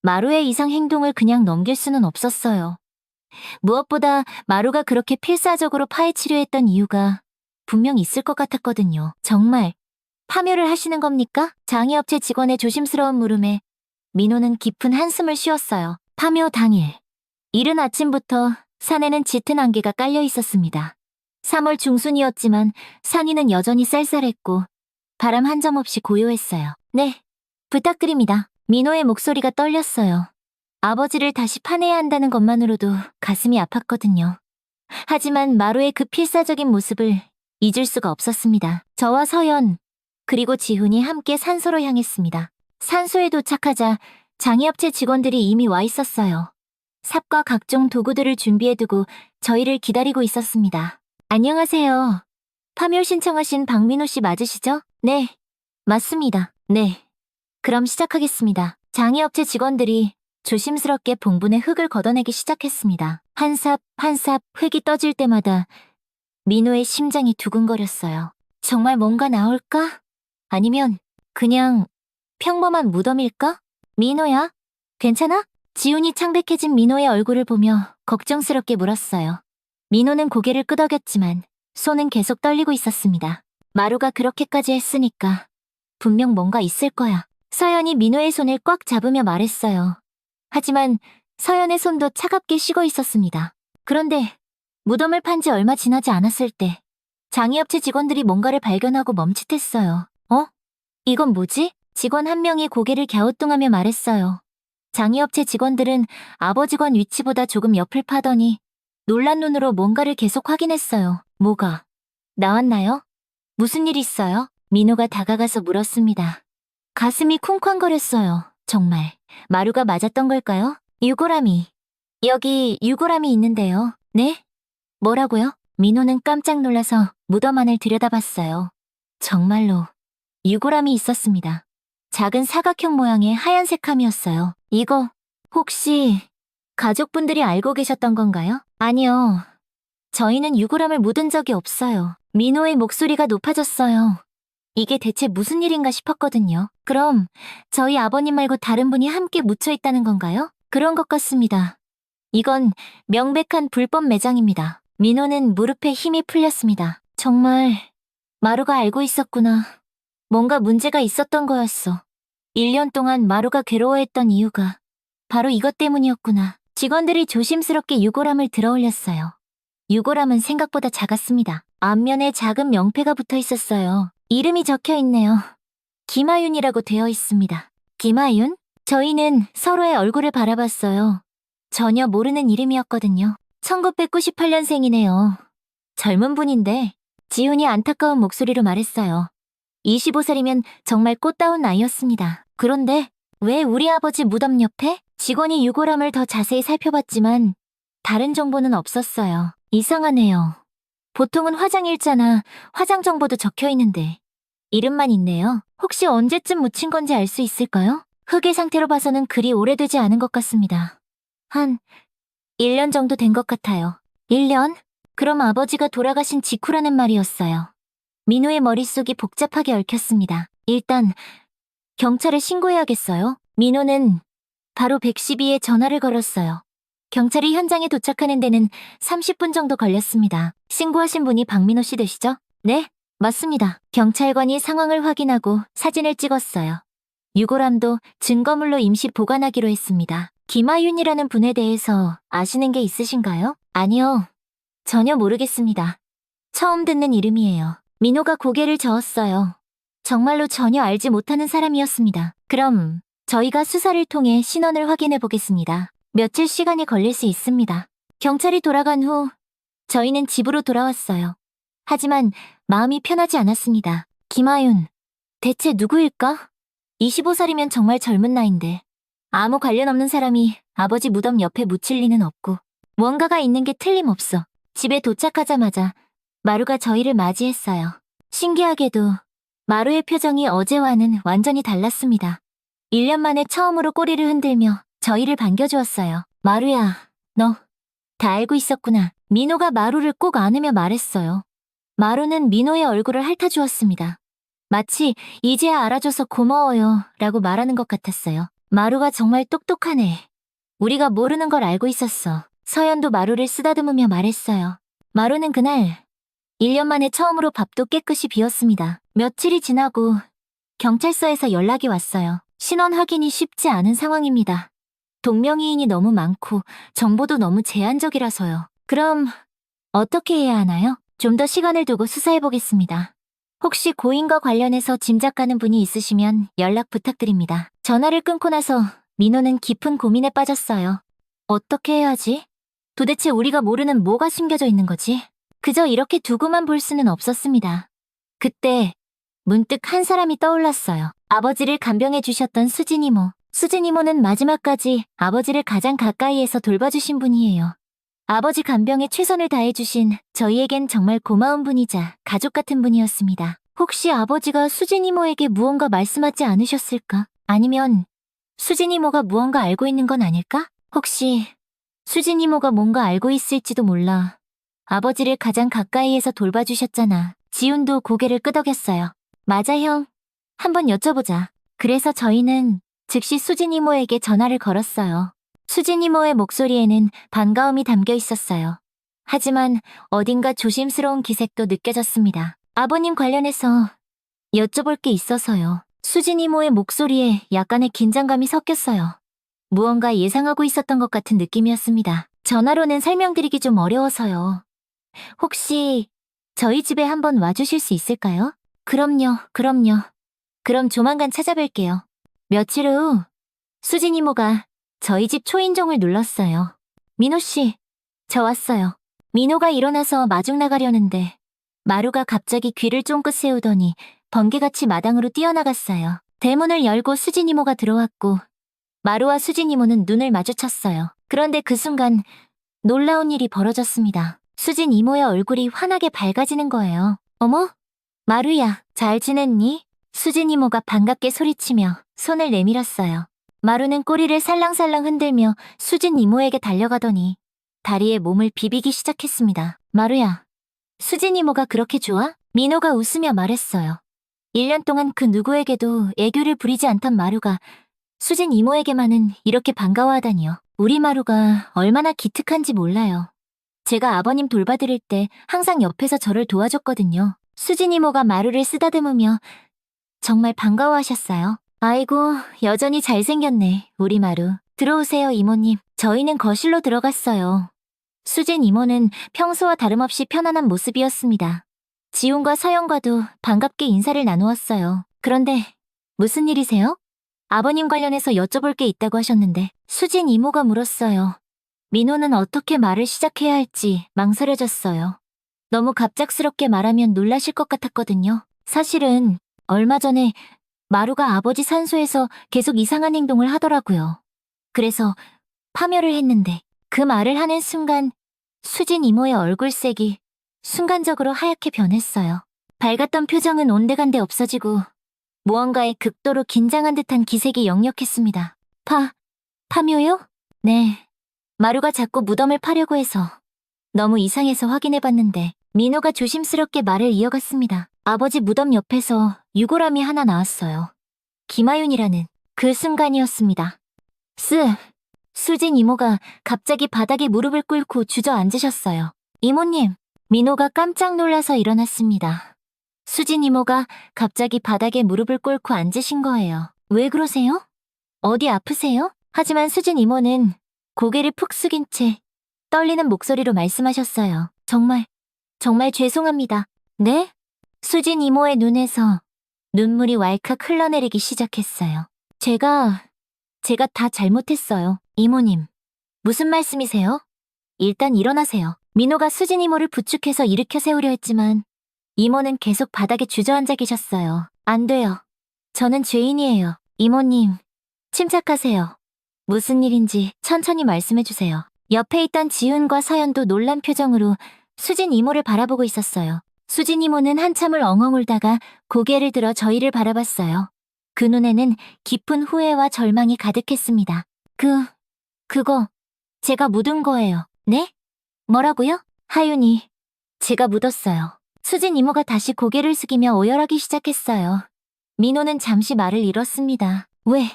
마루의 이상 행동을 그냥 넘길 수는 없었어요. 무엇보다 마루가 그렇게 필사적으로 파헤치려 했던 이유가 분명 있을 것 같았거든요. 정말 파묘를 하시는 겁니까? 장의업체 직원의 조심스러운 물음에 민호는 깊은 한숨을 쉬었어요. 파묘 당일. 이른 아침부터 산에는 짙은 안개가 깔려 있었습니다. 3월 중순이었지만 산위는 여전히 쌀쌀했고 바람 한 점 없이 고요했어요. 네, 부탁드립니다. 민호의 목소리가 떨렸어요. 아버지를 다시 파내야 한다는 것만으로도 가슴이 아팠거든요. 하지만 마루의 그 필사적인 모습을 잊을 수가 없었습니다. 저와 서연, 그리고 지훈이 함께 산소로 향했습니다. 산소에 도착하자 장의업체 직원들이 이미 와 있었어요. 삽과 각종 도구들을 준비해두고 저희를 기다리고 있었습니다. 안녕하세요. 파묘 신청하신 박민호 씨 맞으시죠? 네, 맞습니다. 네. 그럼 시작하겠습니다. 장의업체 직원들이 조심스럽게 봉분에 흙을 걷어내기 시작했습니다. 한 삽 한 삽 흙이 떠질 때마다 민호의 심장이 두근거렸어요. 정말 뭔가 나올까? 아니면 그냥 평범한 무덤일까? 민호야, 괜찮아? 지훈이 창백해진 민호의 얼굴을 보며 걱정스럽게 물었어요. 민호는 고개를 끄덕였지만 손은 계속 떨리고 있었습니다. 마루가 그렇게까지 했으니까 분명 뭔가 있을 거야. 서연이 민호의 손을 꽉 잡으며 말했어요. 하지만 서연의 손도 차갑게 식어 있었습니다. 그런데 무덤을 판 지 얼마 지나지 않았을 때 장의업체 직원들이 뭔가를 발견하고 멈칫했어요. 어? 이건 뭐지? 직원 한 명이 고개를 갸우뚱하며 말했어요. 장의업체 직원들은 아버지관 위치보다 조금 옆을 파더니 놀란 눈으로 뭔가를 계속 확인했어요. 뭐가? 나왔나요? 무슨 일 있어요? 민호가 다가가서 물었습니다. 가슴이 쿵쾅거렸어요. 정말 마루가 맞았던 걸까요? 유골함이. 여기 유골함이 있는데요. 네? 뭐라고요? 민호는 깜짝 놀라서 무덤 안을 들여다봤어요. 정말로 유골함이 있었습니다. 작은 사각형 모양의 하얀색 함이었어요. 이거 혹시 가족분들이 알고 계셨던 건가요? 아니요. 저희는 유골함을 묻은 적이 없어요. 민호의 목소리가 높아졌어요. 이게 대체 무슨 일인가 싶었거든요. 그럼 저희 아버님 말고 다른 분이 함께 묻혀 있다는 건가요? 그런 것 같습니다. 이건 명백한 불법 매장입니다. 민호는 무릎에 힘이 풀렸습니다. 정말 마루가 알고 있었구나. 뭔가 문제가 있었던 거였어. 1년 동안 마루가 괴로워했던 이유가 바로 이것 때문이었구나. 직원들이 조심스럽게 유골함을 들어올렸어요. 유골함은 생각보다 작았습니다. 앞면에 작은 명패가 붙어 있었어요. 이름이 적혀 있네요. 김하윤이라고 되어 있습니다. 김하윤? 저희는 서로의 얼굴을 바라봤어요. 전혀 모르는 이름이었거든요. 1998년생이네요. 젊은 분인데 지훈이 안타까운 목소리로 말했어요. 25살이면 정말 꽃다운 나이였습니다. 그런데 왜 우리 아버지 무덤 옆에? 직원이 유골함을 더 자세히 살펴봤지만 다른 정보는 없었어요. 이상하네요. 보통은 화장일자나 화장 정보도 적혀 있는데 이름만 있네요. 혹시 언제쯤 묻힌 건지 알 수 있을까요? 흙의 상태로 봐서는 그리 오래되지 않은 것 같습니다. 한 1년 정도 된 것 같아요. 1년? 그럼 아버지가 돌아가신 직후라는 말이었어요. 민호의 머릿속이 복잡하게 얽혔습니다. 일단 경찰에 신고해야겠어요. 민호는 바로 112에 전화를 걸었어요. 경찰이 현장에 도착하는 데는 30분 정도 걸렸습니다. 신고하신 분이 박민호 씨 되시죠? 네, 맞습니다. 경찰관이 상황을 확인하고 사진을 찍었어요. 유골함도 증거물로 임시 보관하기로 했습니다. 김하윤이라는 분에 대해서 아시는 게 있으신가요? 아니요. 전혀 모르겠습니다. 처음 듣는 이름이에요. 민호가 고개를 저었어요. 정말로 전혀 알지 못하는 사람이었습니다. 그럼 저희가 수사를 통해 신원을 확인해 보겠습니다. 며칠 시간이 걸릴 수 있습니다. 경찰이 돌아간 후 저희는 집으로 돌아왔어요. 하지만 마음이 편하지 않았습니다. 김하윤, 대체 누구일까? 25살이면 정말 젊은 나이인데 아무 관련 없는 사람이 아버지 무덤 옆에 묻힐 리는 없고 무언가가 있는 게 틀림없어. 집에 도착하자마자 마루가 저희를 맞이했어요. 신기하게도 마루의 표정이 어제와는 완전히 달랐습니다. 1년 만에 처음으로 꼬리를 흔들며 저희를 반겨주었어요. 마루야, 너 다 알고 있었구나. 민호가 마루를 꼭 안으며 말했어요. 마루는 민호의 얼굴을 핥아주었습니다. 마치 이제야 알아줘서 고마워요 라고 말하는 것 같았어요. 마루가 정말 똑똑하네. 우리가 모르는 걸 알고 있었어. 서연도 마루를 쓰다듬으며 말했어요. 마루는 그날 1년 만에 처음으로 밥도 깨끗이 비웠습니다. 며칠이 지나고 경찰서에서 연락이 왔어요. 신원 확인이 쉽지 않은 상황입니다. 동명이인이 너무 많고 정보도 너무 제한적이라서요. 그럼 어떻게 해야 하나요? 좀 더 시간을 두고 수사해보겠습니다. 혹시 고인과 관련해서 짐작가는 분이 있으시면 연락 부탁드립니다. 전화를 끊고 나서 민호는 깊은 고민에 빠졌어요. 어떻게 해야지? 도대체 우리가 모르는 뭐가 숨겨져 있는 거지? 그저 이렇게 두고만 볼 수는 없었습니다. 그때 문득 한 사람이 떠올랐어요. 아버지를 간병해 주셨던 수진 이모. 수진 이모는 마지막까지 아버지를 가장 가까이에서 돌봐주신 분이에요. 아버지 간병에 최선을 다해주신 저희에겐 정말 고마운 분이자 가족 같은 분이었습니다. 혹시 아버지가 수진 이모에게 무언가 말씀하지 않으셨을까? 아니면 수진 이모가 무언가 알고 있는 건 아닐까? 혹시 수진 이모가 뭔가 알고 있을지도 몰라. 아버지를 가장 가까이에서 돌봐주셨잖아. 지훈도 고개를 끄덕였어요. 맞아, 형. 한번 여쭤보자. 그래서 저희는 즉시 수진 이모에게 전화를 걸었어요. 수진 이모의 목소리에는 반가움이 담겨 있었어요. 하지만 어딘가 조심스러운 기색도 느껴졌습니다. 아버님 관련해서 여쭤볼 게 있어서요. 수진 이모의 목소리에 약간의 긴장감이 섞였어요. 무언가 예상하고 있었던 것 같은 느낌이었습니다. 전화로는 설명드리기 좀 어려워서요. 혹시 저희 집에 한번 와주실 수 있을까요? 그럼요. 그럼 조만간 찾아뵐게요. 며칠 후 수진 이모가 저희 집 초인종을 눌렀어요. 민호 씨, 저 왔어요. 민호가 일어나서 마중 나가려는데 마루가 갑자기 귀를 쫑긋 세우더니 번개같이 마당으로 뛰어나갔어요. 대문을 열고 수진 이모가 들어왔고 마루와 수진 이모는 눈을 마주쳤어요. 그런데 그 순간 놀라운 일이 벌어졌습니다. 수진 이모의 얼굴이 환하게 밝아지는 거예요. 어머? 마루야, 잘 지냈니? 수진 이모가 반갑게 소리치며 손을 내밀었어요. 마루는 꼬리를 살랑살랑 흔들며 수진 이모에게 달려가더니 다리에 몸을 비비기 시작했습니다. 마루야, 수진 이모가 그렇게 좋아? 민호가 웃으며 말했어요. 1년 동안 그 누구에게도 애교를 부리지 않던 마루가 수진 이모에게만은 이렇게 반가워하다니요. 우리 마루가 얼마나 기특한지 몰라요. 제가 아버님 돌봐드릴 때 항상 옆에서 저를 도와줬거든요. 수진 이모가 마루를 쓰다듬으며 정말 반가워하셨어요. 아이고, 여전히 잘생겼네, 우리 마루. 들어오세요, 이모님. 저희는 거실로 들어갔어요. 수진 이모는 평소와 다름없이 편안한 모습이었습니다. 지훈과 서영과도 반갑게 인사를 나누었어요. 그런데 무슨 일이세요? 아버님 관련해서 여쭤볼 게 있다고 하셨는데 수진 이모가 물었어요. 민호는 어떻게 말을 시작해야 할지 망설여졌어요. 너무 갑작스럽게 말하면 놀라실 것 같았거든요. 사실은 얼마 전에 마루가 아버지 산소에서 계속 이상한 행동을 하더라고요. 그래서 파묘를 했는데 그 말을 하는 순간 수진 이모의 얼굴색이 순간적으로 하얗게 변했어요. 밝았던 표정은 온데간데 없어지고 무언가에 극도로 긴장한 듯한 기색이 역력했습니다. 파묘요? 네. 마루가 자꾸 무덤을 파려고 해서 너무 이상해서 확인해봤는데 민호가 조심스럽게 말을 이어갔습니다. 아버지 무덤 옆에서 유골함이 하나 나왔어요. 김아윤이라는 그 순간이었습니다. 수진 이모가 갑자기 바닥에 무릎을 꿇고 주저앉으셨어요. 이모님, 민호가 깜짝 놀라서 일어났습니다. 수진 이모가 갑자기 바닥에 무릎을 꿇고 앉으신 거예요. 왜 그러세요? 어디 아프세요? 하지만 수진 이모는 고개를 푹 숙인 채 떨리는 목소리로 말씀하셨어요. 정말 죄송합니다. 네? 수진 이모의 눈에서 눈물이 왈칵 흘러내리기 시작했어요. 제가 다 잘못했어요. 이모님, 무슨 말씀이세요? 일단 일어나세요. 민호가 수진 이모를 부축해서 일으켜 세우려 했지만 이모는 계속 바닥에 주저앉아 계셨어요. 안 돼요. 저는 죄인이에요. 이모님, 침착하세요. 무슨 일인지 천천히 말씀해주세요. 옆에 있던 지훈과 서연도 놀란 표정으로 수진 이모를 바라보고 있었어요. 수진 이모는 한참을 엉엉 울다가 고개를 들어 저희를 바라봤어요. 그 눈에는 깊은 후회와 절망이 가득했습니다. 그거 제가 묻은 거예요. 네? 뭐라고요? 하윤이, 제가 묻었어요. 수진 이모가 다시 고개를 숙이며 오열하기 시작했어요. 민호는 잠시 말을 잃었습니다. 왜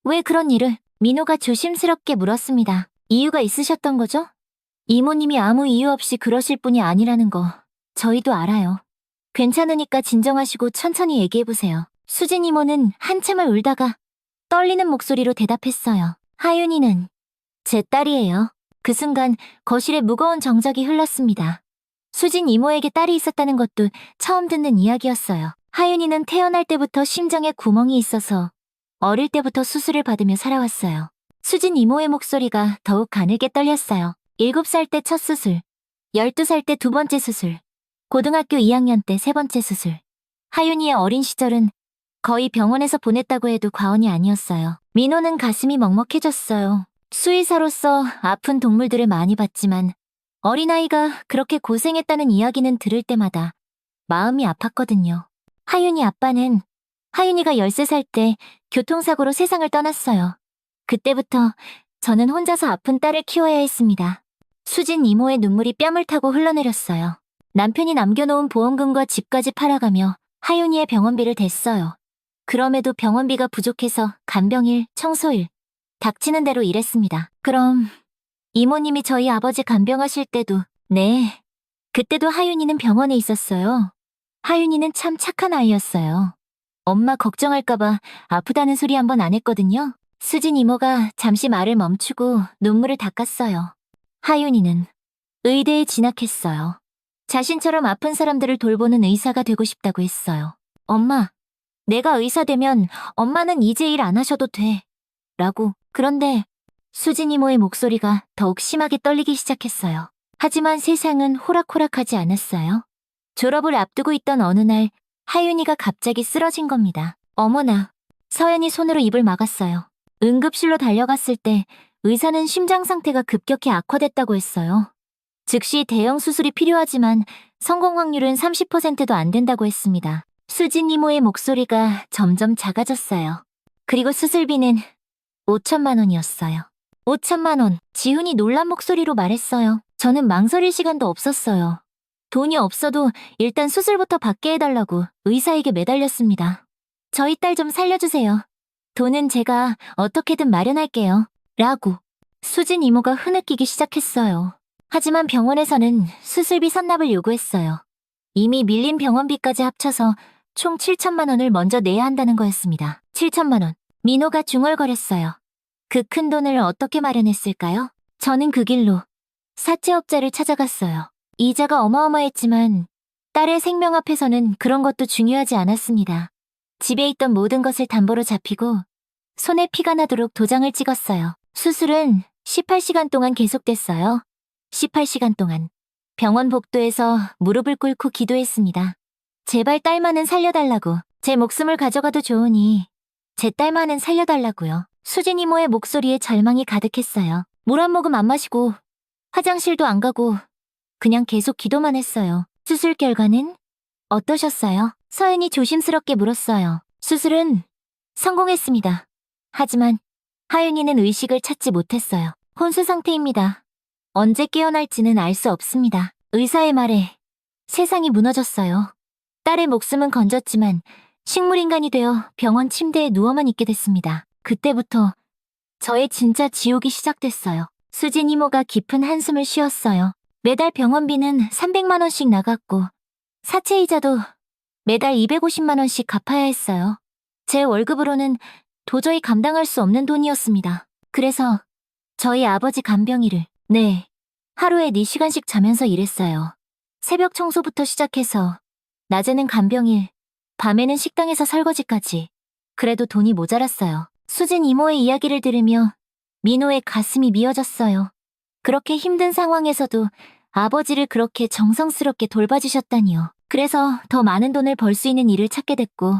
왜 그런 일을? 민호가 조심스럽게 물었습니다. 이유가 있으셨던 거죠? 이모님이 아무 이유 없이 그러실 분이 아니라는 거 저희도 알아요. 괜찮으니까 진정하시고 천천히 얘기해보세요. 수진 이모는 한참을 울다가 떨리는 목소리로 대답했어요. 하윤이는 제 딸이에요. 그 순간 거실에 무거운 정적이 흘렀습니다. 수진 이모에게 딸이 있었다는 것도 처음 듣는 이야기였어요. 하윤이는 태어날 때부터 심장에 구멍이 있어서 어릴 때부터 수술을 받으며 살아왔어요. 수진 이모의 목소리가 더욱 가늘게 떨렸어요. 7살 때 첫 수술, 12살 때 두 번째 수술, 고등학교 2학년 때 세 번째 수술. 하윤이의 어린 시절은 거의 병원에서 보냈다고 해도 과언이 아니었어요. 민호는 가슴이 먹먹해졌어요. 수의사로서 아픈 동물들을 많이 봤지만 어린아이가 그렇게 고생했다는 이야기는 들을 때마다 마음이 아팠거든요. 하윤이 아빠는 하윤이가 13살 때 교통사고로 세상을 떠났어요. 그때부터 저는 혼자서 아픈 딸을 키워야 했습니다. 수진 이모의 눈물이 뺨을 타고 흘러내렸어요. 남편이 남겨놓은 보험금과 집까지 팔아가며 하윤이의 병원비를 댔어요. 그럼에도 병원비가 부족해서 간병일, 청소일, 닥치는 대로 일했습니다. 그럼 이모님이 저희 아버지 간병하실 때도 네, 그때도 하윤이는 병원에 있었어요. 하윤이는 참 착한 아이였어요. 엄마 걱정할까봐 아프다는 소리 한 번 안 했거든요. 수진 이모가 잠시 말을 멈추고 눈물을 닦았어요. 하윤이는 의대에 진학했어요. 자신처럼 아픈 사람들을 돌보는 의사가 되고 싶다고 했어요. 엄마, 내가 의사 되면 엄마는 이제 일 안 하셔도 돼. 라고. 그런데 수진 이모의 목소리가 더욱 심하게 떨리기 시작했어요. 하지만 세상은 호락호락하지 않았어요. 졸업을 앞두고 있던 어느 날 하윤이가 갑자기 쓰러진 겁니다. 어머나. 서연이 손으로 입을 막았어요. 응급실로 달려갔을 때 의사는 심장 상태가 급격히 악화됐다고 했어요. 즉시 대형 수술이 필요하지만 성공 확률은 30%도 안 된다고 했습니다. 수진 이모의 목소리가 점점 작아졌어요. 그리고 수술비는 5천만 원이었어요. 5천만 원. 지훈이 놀란 목소리로 말했어요. 저는 망설일 시간도 없었어요. 돈이 없어도 일단 수술부터 받게 해달라고 의사에게 매달렸습니다. 저희 딸 좀 살려주세요. 돈은 제가 어떻게든 마련할게요. 라고 수진 이모가 흐느끼기 시작했어요. 하지만 병원에서는 수술비 선납을 요구했어요. 이미 밀린 병원비까지 합쳐서 총 7천만 원을 먼저 내야 한다는 거였습니다. 7천만 원. 민호가 중얼거렸어요. 그 큰 돈을 어떻게 마련했을까요? 저는 그 길로 사채업자를 찾아갔어요. 이자가 어마어마했지만 딸의 생명 앞에서는 그런 것도 중요하지 않았습니다. 집에 있던 모든 것을 담보로 잡히고 손에 피가 나도록 도장을 찍었어요. 수술은 18시간 동안 계속됐어요. 18시간 동안 병원 복도에서 무릎을 꿇고 기도했습니다. 제발 딸만은 살려달라고. 제 목숨을 가져가도 좋으니 제 딸만은 살려달라고요. 수진 이모의 목소리에 절망이 가득했어요. 물 한 모금 안 마시고 화장실도 안 가고 그냥 계속 기도만 했어요. 수술 결과는 어떠셨어요? 서연이 조심스럽게 물었어요. 수술은 성공했습니다. 하지만 하윤이는 의식을 찾지 못했어요. 혼수 상태입니다. 언제 깨어날지는 알 수 없습니다. 의사의 말에 세상이 무너졌어요. 딸의 목숨은 건졌지만 식물인간이 되어 병원 침대에 누워만 있게 됐습니다. 그때부터 저의 진짜 지옥이 시작됐어요. 수진 이모가 깊은 한숨을 쉬었어요. 매달 병원비는 300만 원씩 나갔고 사채이자도 매달 250만 원씩 갚아야 했어요. 제 월급으로는 도저히 감당할 수 없는 돈이었습니다. 그래서 저희 아버지 간병일을 하루에 4시간씩 자면서 일했어요. 새벽 청소부터 시작해서 낮에는 간병일, 밤에는 식당에서 설거지까지. 그래도 돈이 모자랐어요. 수진 이모의 이야기를 들으며 민호의 가슴이 미어졌어요. 그렇게 힘든 상황에서도 아버지를 그렇게 정성스럽게 돌봐주셨다니요. 그래서 더 많은 돈을 벌 수 있는 일을 찾게 됐고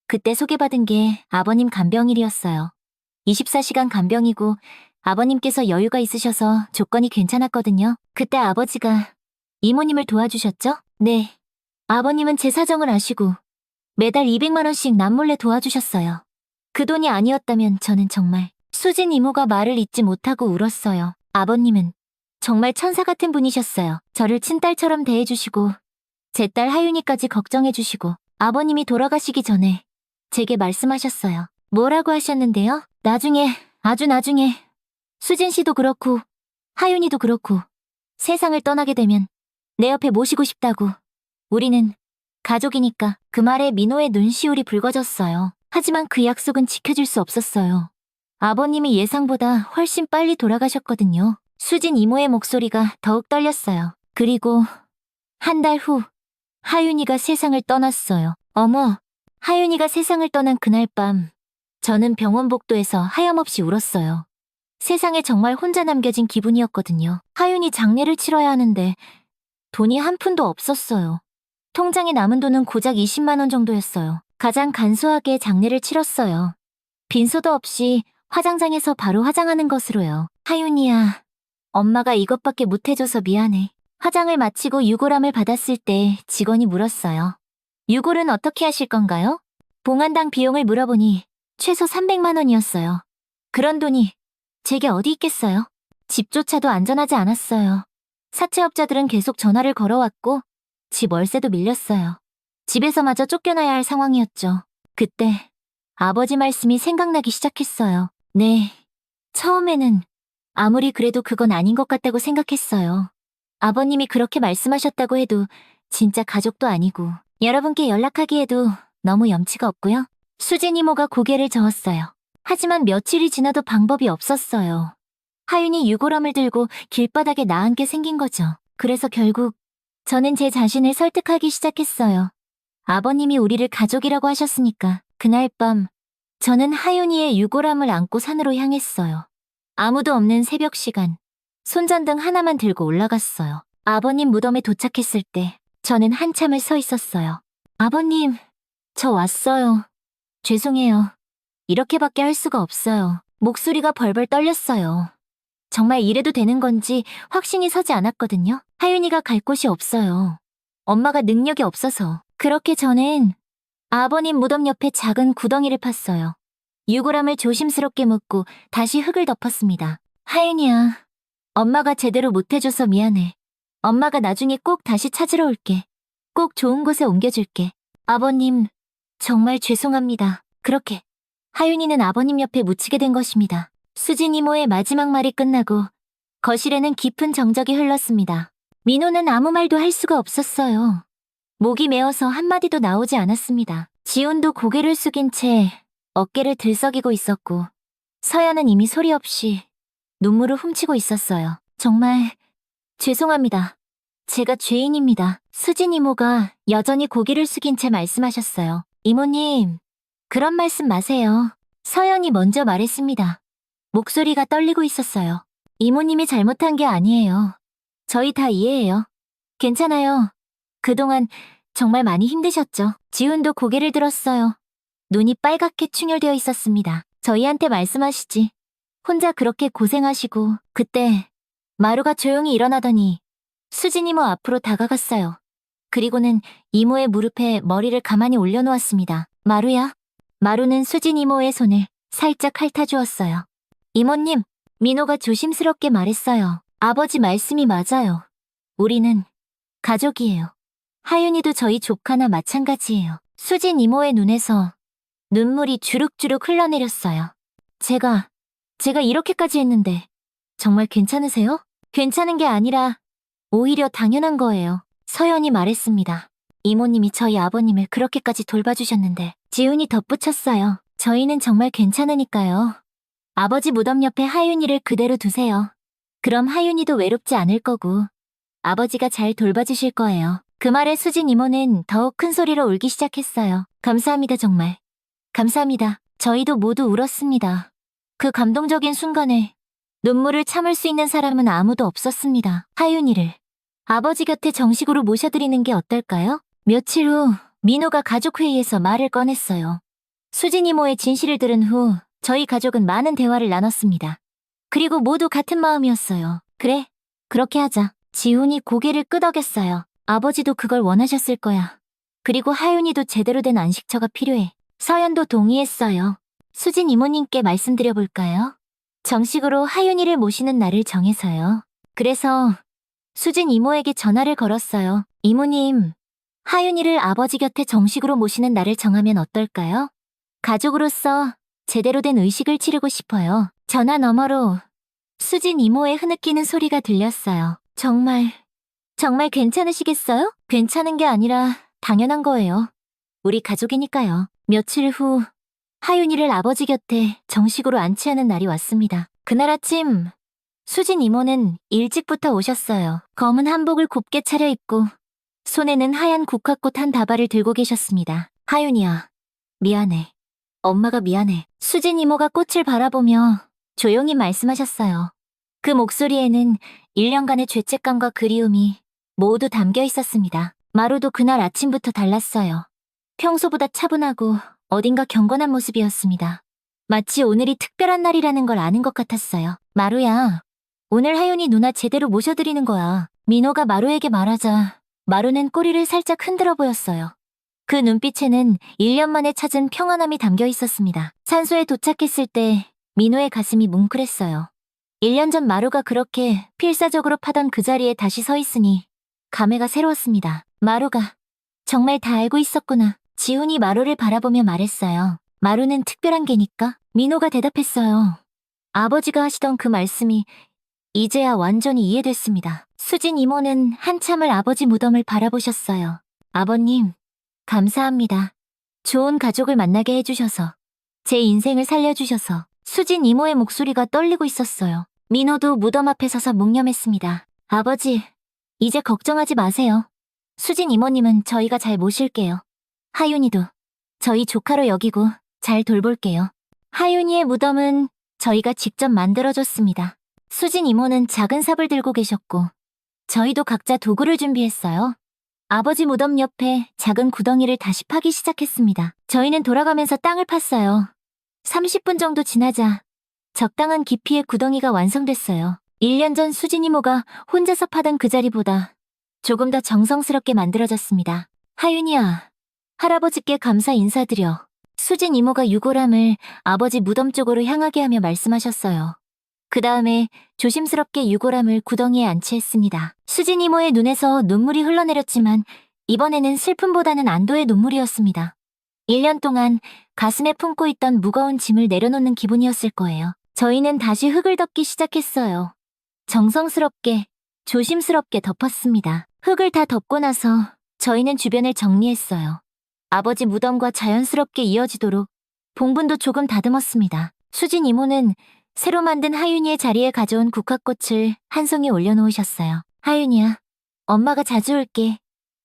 그때 소개받은 게 아버님 간병일이었어요. 24시간 간병이고 아버님께서 여유가 있으셔서 조건이 괜찮았거든요. 그때 아버지가 이모님을 도와주셨죠? 네. 아버님은 제 사정을 아시고 매달 200만 원씩 남몰래 도와주셨어요. 그 돈이 아니었다면 저는 정말 수진 이모가 말을 잇지 못하고 울었어요. 아버님은 정말 천사 같은 분이셨어요. 저를 친딸처럼 대해주시고 제 딸 하윤이까지 걱정해주시고 아버님이 돌아가시기 전에 제게 말씀하셨어요. 뭐라고 하셨는데요? 나중에, 아주 나중에. 수진 씨도 그렇고, 하윤이도 그렇고, 세상을 떠나게 되면 내 옆에 모시고 싶다고. 우리는 가족이니까. 그 말에 민호의 눈시울이 붉어졌어요. 하지만 그 약속은 지켜줄 수 없었어요. 아버님이 예상보다 훨씬 빨리 돌아가셨거든요. 수진 이모의 목소리가 더욱 떨렸어요. 그리고 한 달 후, 하윤이가 세상을 떠났어요. 어머, 하윤이가 세상을 떠난 그날 밤, 저는 병원 복도에서 하염없이 울었어요. 세상에 정말 혼자 남겨진 기분이었거든요. 하윤이 장례를 치러야 하는데 돈이 한 푼도 없었어요. 통장에 남은 돈은 고작 20만 원 정도였어요. 가장 간소하게 장례를 치렀어요. 빈소도 없이 화장장에서 바로 화장하는 것으로요. 하윤이야, 엄마가 이것밖에 못해줘서 미안해. 화장을 마치고 유골함을 받았을 때 직원이 물었어요. 유골은 어떻게 하실 건가요? 봉안당 비용을 물어보니 최소 300만 원이었어요. 그런 돈이 제게 어디 있겠어요? 집조차도 안전하지 않았어요. 사채업자들은 계속 전화를 걸어왔고 집 월세도 밀렸어요. 집에서마저 쫓겨나야 할 상황이었죠. 그때 아버지 말씀이 생각나기 시작했어요. 네, 처음에는 아무리 그래도 그건 아닌 것 같다고 생각했어요. 아버님이 그렇게 말씀하셨다고 해도 진짜 가족도 아니고 여러분께 연락하기에도 너무 염치가 없고요. 수진 이모가 고개를 저었어요. 하지만 며칠이 지나도 방법이 없었어요. 하윤이 유골함을 들고 길바닥에 나앉게 생긴 거죠. 그래서 결국 저는 제 자신을 설득하기 시작했어요. 아버님이 우리를 가족이라고 하셨으니까. 그날 밤 저는 하윤이의 유골함을 안고 산으로 향했어요. 아무도 없는 새벽 시간, 손전등 하나만 들고 올라갔어요. 아버님 무덤에 도착했을 때 저는 한참을 서 있었어요. 아버님, 저 왔어요. 죄송해요. 이렇게밖에 할 수가 없어요. 목소리가 벌벌 떨렸어요. 정말 이래도 되는 건지 확신이 서지 않았거든요. 하윤이가 갈 곳이 없어요. 엄마가 능력이 없어서. 그렇게 저는 아버님 무덤 옆에 작은 구덩이를 팠어요. 유골함을 조심스럽게 묻고 다시 흙을 덮었습니다. 하윤이야, 엄마가 제대로 못해줘서 미안해. 엄마가 나중에 꼭 다시 찾으러 올게. 꼭 좋은 곳에 옮겨줄게. 아버님, 정말 죄송합니다. 그렇게 하윤이는 아버님 옆에 묻히게 된 것입니다. 수진 이모의 마지막 말이 끝나고 거실에는 깊은 정적이 흘렀습니다. 민호는 아무 말도 할 수가 없었어요. 목이 메어서 한마디도 나오지 않았습니다. 지훈도 고개를 숙인 채 어깨를 들썩이고 있었고 서연은 이미 소리 없이 눈물을 훔치고 있었어요. 정말 죄송합니다. 제가 죄인입니다. 수진 이모가 여전히 고개를 숙인 채 말씀하셨어요. 이모님, 그런 말씀 마세요. 서연이 먼저 말했습니다. 목소리가 떨리고 있었어요. 이모님이 잘못한 게 아니에요. 저희 다 이해해요. 괜찮아요. 그동안 정말 많이 힘드셨죠? 지훈도 고개를 들었어요. 눈이 빨갛게 충혈되어 있었습니다. 저희한테 말씀하시지. 혼자 그렇게 고생하시고 그때 마루가 조용히 일어나더니 수진 이모 앞으로 다가갔어요. 그리고는 이모의 무릎에 머리를 가만히 올려놓았습니다. 마루야. 마루는 수진 이모의 손을 살짝 핥아주었어요. 이모님, 민호가 조심스럽게 말했어요. 아버지 말씀이 맞아요. 우리는 가족이에요. 하윤이도 저희 조카나 마찬가지예요. 수진 이모의 눈에서 눈물이 주룩주룩 흘러내렸어요. 제가 이렇게까지 했는데 정말 괜찮으세요? 괜찮은 게 아니라 오히려 당연한 거예요. 서연이 말했습니다. 이모님이 저희 아버님을 그렇게까지 돌봐주셨는데 지훈이 덧붙였어요. 저희는 정말 괜찮으니까요. 아버지 무덤 옆에 하윤이를 그대로 두세요. 그럼 하윤이도 외롭지 않을 거고 아버지가 잘 돌봐주실 거예요. 그 말에 수진 이모는 더욱 큰 소리로 울기 시작했어요. 감사합니다 정말. 감사합니다. 저희도 모두 울었습니다. 그 감동적인 순간에 눈물을 참을 수 있는 사람은 아무도 없었습니다. 하윤이를 아버지 곁에 정식으로 모셔드리는 게 어떨까요? 며칠 후 민호가 가족회의에서 말을 꺼냈어요. 수진 이모의 진실을 들은 후 저희 가족은 많은 대화를 나눴습니다. 그리고 모두 같은 마음이었어요. 그래, 그렇게 하자. 지훈이 고개를 끄덕였어요. 아버지도 그걸 원하셨을 거야. 그리고 하윤이도 제대로 된 안식처가 필요해. 서연도 동의했어요. 수진 이모님께 말씀드려볼까요? 정식으로 하윤이를 모시는 날을 정해서요. 그래서 수진 이모에게 전화를 걸었어요. 이모님, 하윤이를 아버지 곁에 정식으로 모시는 날을 정하면 어떨까요? 가족으로서 제대로 된 의식을 치르고 싶어요. 전화 너머로 수진 이모의 흐느끼는 소리가 들렸어요. 정말 괜찮으시겠어요? 괜찮은 게 아니라 당연한 거예요. 우리 가족이니까요. 며칠 후 하윤이를 아버지 곁에 정식으로 안치하는 날이 왔습니다. 그날 아침 수진 이모는 일찍부터 오셨어요. 검은 한복을 곱게 차려입고 손에는 하얀 국화꽃 한 다발을 들고 계셨습니다. 하윤이야, 미안해. 엄마가 미안해. 수진 이모가 꽃을 바라보며 조용히 말씀하셨어요. 그 목소리에는 1년간의 죄책감과 그리움이 모두 담겨 있었습니다. 마루도 그날 아침부터 달랐어요. 평소보다 차분하고 어딘가 경건한 모습이었습니다. 마치 오늘이 특별한 날이라는 걸 아는 것 같았어요. 마루야, 오늘 하윤이 누나 제대로 모셔드리는 거야. 민호가 마루에게 말하자 마루는 꼬리를 살짝 흔들어 보였어요. 그 눈빛에는 1년 만에 찾은 평안함이 담겨 있었습니다. 산소에 도착했을 때 민호의 가슴이 뭉클했어요. 1년 전 마루가 그렇게 필사적으로 파던 그 자리에 다시 서 있으니 감회가 새로웠습니다. 마루가 정말 다 알고 있었구나. 지훈이 마루를 바라보며 말했어요. 마루는 특별한 개니까? 민호가 대답했어요. 아버지가 하시던 그 말씀이 이제야 완전히 이해됐습니다. 수진 이모는 한참을 아버지 무덤을 바라보셨어요. 아버님, 감사합니다. 좋은 가족을 만나게 해주셔서, 제 인생을 살려주셔서. 수진 이모의 목소리가 떨리고 있었어요. 민호도 무덤 앞에 서서 묵념했습니다. 아버지, 이제 걱정하지 마세요. 수진 이모님은 저희가 잘 모실게요. 하윤이도 저희 조카로 여기고 잘 돌볼게요. 하윤이의 무덤은 저희가 직접 만들어줬습니다. 수진 이모는 작은 삽을 들고 계셨고 저희도 각자 도구를 준비했어요. 아버지 무덤 옆에 작은 구덩이를 다시 파기 시작했습니다. 저희는 돌아가면서 땅을 팠어요. 30분 정도 지나자 적당한 깊이의 구덩이가 완성됐어요. 1년 전 수진 이모가 혼자서 파던 그 자리보다 조금 더 정성스럽게 만들어졌습니다. 하윤이야, 할아버지께 감사 인사드려. 수진 이모가 유골함을 아버지 무덤 쪽으로 향하게 하며 말씀하셨어요. 그 다음에 조심스럽게 유골함을 구덩이에 안치했습니다. 수진 이모의 눈에서 눈물이 흘러내렸지만 이번에는 슬픔보다는 안도의 눈물이었습니다. 1년 동안 가슴에 품고 있던 무거운 짐을 내려놓는 기분이었을 거예요. 저희는 다시 흙을 덮기 시작했어요. 정성스럽게, 조심스럽게 덮었습니다. 흙을 다 덮고 나서 저희는 주변을 정리했어요. 아버지 무덤과 자연스럽게 이어지도록 봉분도 조금 다듬었습니다. 수진 이모는 새로 만든 하윤이의 자리에 가져온 국화꽃을 한 송이 올려놓으셨어요. 하윤이야, 엄마가 자주 올게.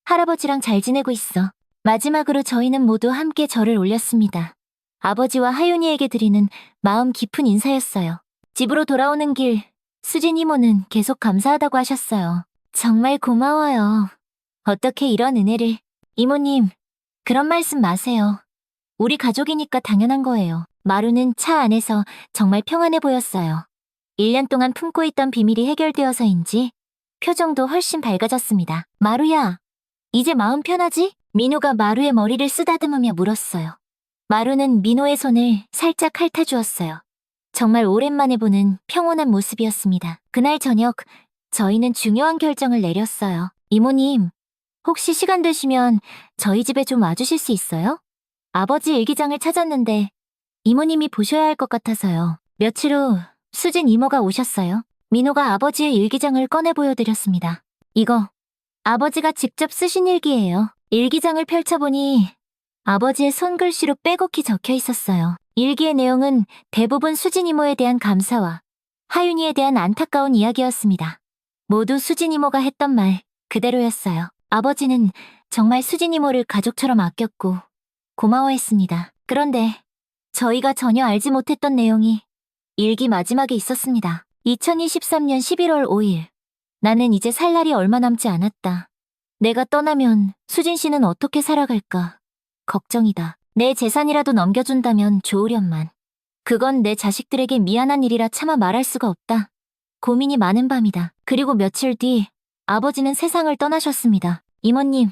할아버지랑 잘 지내고 있어. 마지막으로 저희는 모두 함께 절을 올렸습니다. 아버지와 하윤이에게 드리는 마음 깊은 인사였어요. 집으로 돌아오는 길, 수진 이모는 계속 감사하다고 하셨어요. 정말 고마워요. 어떻게 이런 은혜를. 이모님, 그런 말씀 마세요. 우리 가족이니까 당연한 거예요. 마루는 차 안에서 정말 평안해 보였어요. 1년 동안 품고 있던 비밀이 해결되어서인지 표정도 훨씬 밝아졌습니다. 마루야, 이제 마음 편하지? 민호가 마루의 머리를 쓰다듬으며 물었어요. 마루는 민호의 손을 살짝 핥아주었어요. 정말 오랜만에 보는 평온한 모습이었습니다. 그날 저녁, 저희는 중요한 결정을 내렸어요. 이모님, 혹시 시간 되시면 저희 집에 좀 와주실 수 있어요? 아버지 일기장을 찾았는데 이모님이 보셔야 할 것 같아서요. 며칠 후 수진 이모가 오셨어요. 민호가 아버지의 일기장을 꺼내 보여드렸습니다. 이거 아버지가 직접 쓰신 일기예요. 일기장을 펼쳐보니 아버지의 손글씨로 빼곡히 적혀 있었어요. 일기의 내용은 대부분 수진 이모에 대한 감사와 하윤이에 대한 안타까운 이야기였습니다. 모두 수진 이모가 했던 말 그대로였어요. 아버지는 정말 수진 이모를 가족처럼 아꼈고 고마워했습니다. 그런데 저희가 전혀 알지 못했던 내용이 일기 마지막에 있었습니다. 2023년 11월 5일. 나는 이제 살 날이 얼마 남지 않았다. 내가 떠나면 수진 씨는 어떻게 살아갈까? 걱정이다. 내 재산이라도 넘겨준다면 좋으련만. 그건 내 자식들에게 미안한 일이라 차마 말할 수가 없다. 고민이 많은 밤이다. 그리고 며칠 뒤 아버지는 세상을 떠나셨습니다. 이모님,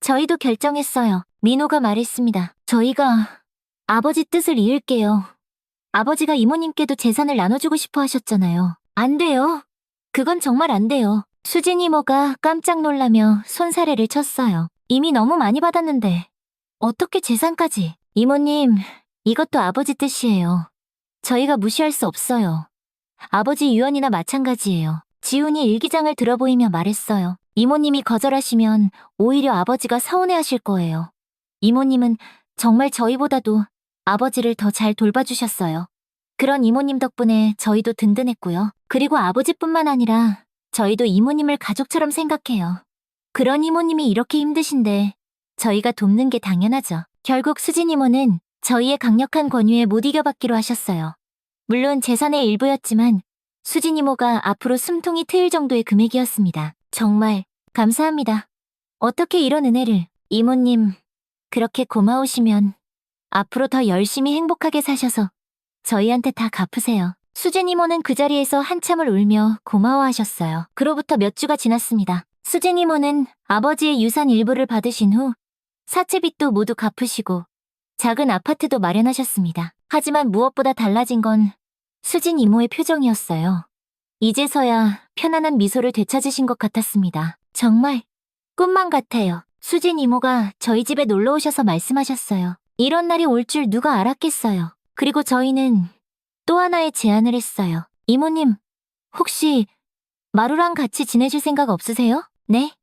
저희도 결정했어요. 민호가 말했습니다. 저희가 아버지 뜻을 이을게요. 아버지가 이모님께도 재산을 나눠주고 싶어 하셨잖아요. 안 돼요. 그건 정말 안 돼요. 수진 이모가 깜짝 놀라며 손사래를 쳤어요. 이미 너무 많이 받았는데 어떻게 재산까지. 이모님, 이것도 아버지 뜻이에요. 저희가 무시할 수 없어요. 아버지 유언이나 마찬가지예요. 지훈이 일기장을 들어보이며 말했어요. 이모님이 거절하시면 오히려 아버지가 서운해하실 거예요. 이모님은 정말 저희보다도 아버지를 더 잘 돌봐주셨어요. 그런 이모님 덕분에 저희도 든든했고요. 그리고 아버지뿐만 아니라 저희도 이모님을 가족처럼 생각해요. 그런 이모님이 이렇게 힘드신데 저희가 돕는 게 당연하죠. 결국 수진 이모는 저희의 강력한 권유에 못 이겨받기로 하셨어요. 물론 재산의 일부였지만 수진 이모가 앞으로 숨통이 트일 정도의 금액이었습니다. 정말 감사합니다. 어떻게 이런 은혜를, 이모님, 그렇게 고마우시면 앞으로 더 열심히 행복하게 사셔서 저희한테 다 갚으세요. 수진 이모는 그 자리에서 한참을 울며 고마워하셨어요. 그로부터 몇 주가 지났습니다. 수진 이모는 아버지의 유산 일부를 받으신 후 사채빚도 모두 갚으시고 작은 아파트도 마련하셨습니다. 하지만 무엇보다 달라진 건 수진 이모의 표정이었어요. 이제서야 편안한 미소를 되찾으신 것 같았습니다. 정말 꿈만 같아요. 수진 이모가 저희 집에 놀러 오셔서 말씀하셨어요. 이런 날이 올 줄 누가 알았겠어요. 그리고 저희는 또 하나의 제안을 했어요. 이모님, 혹시 마루랑 같이 지내실 생각 없으세요? 네?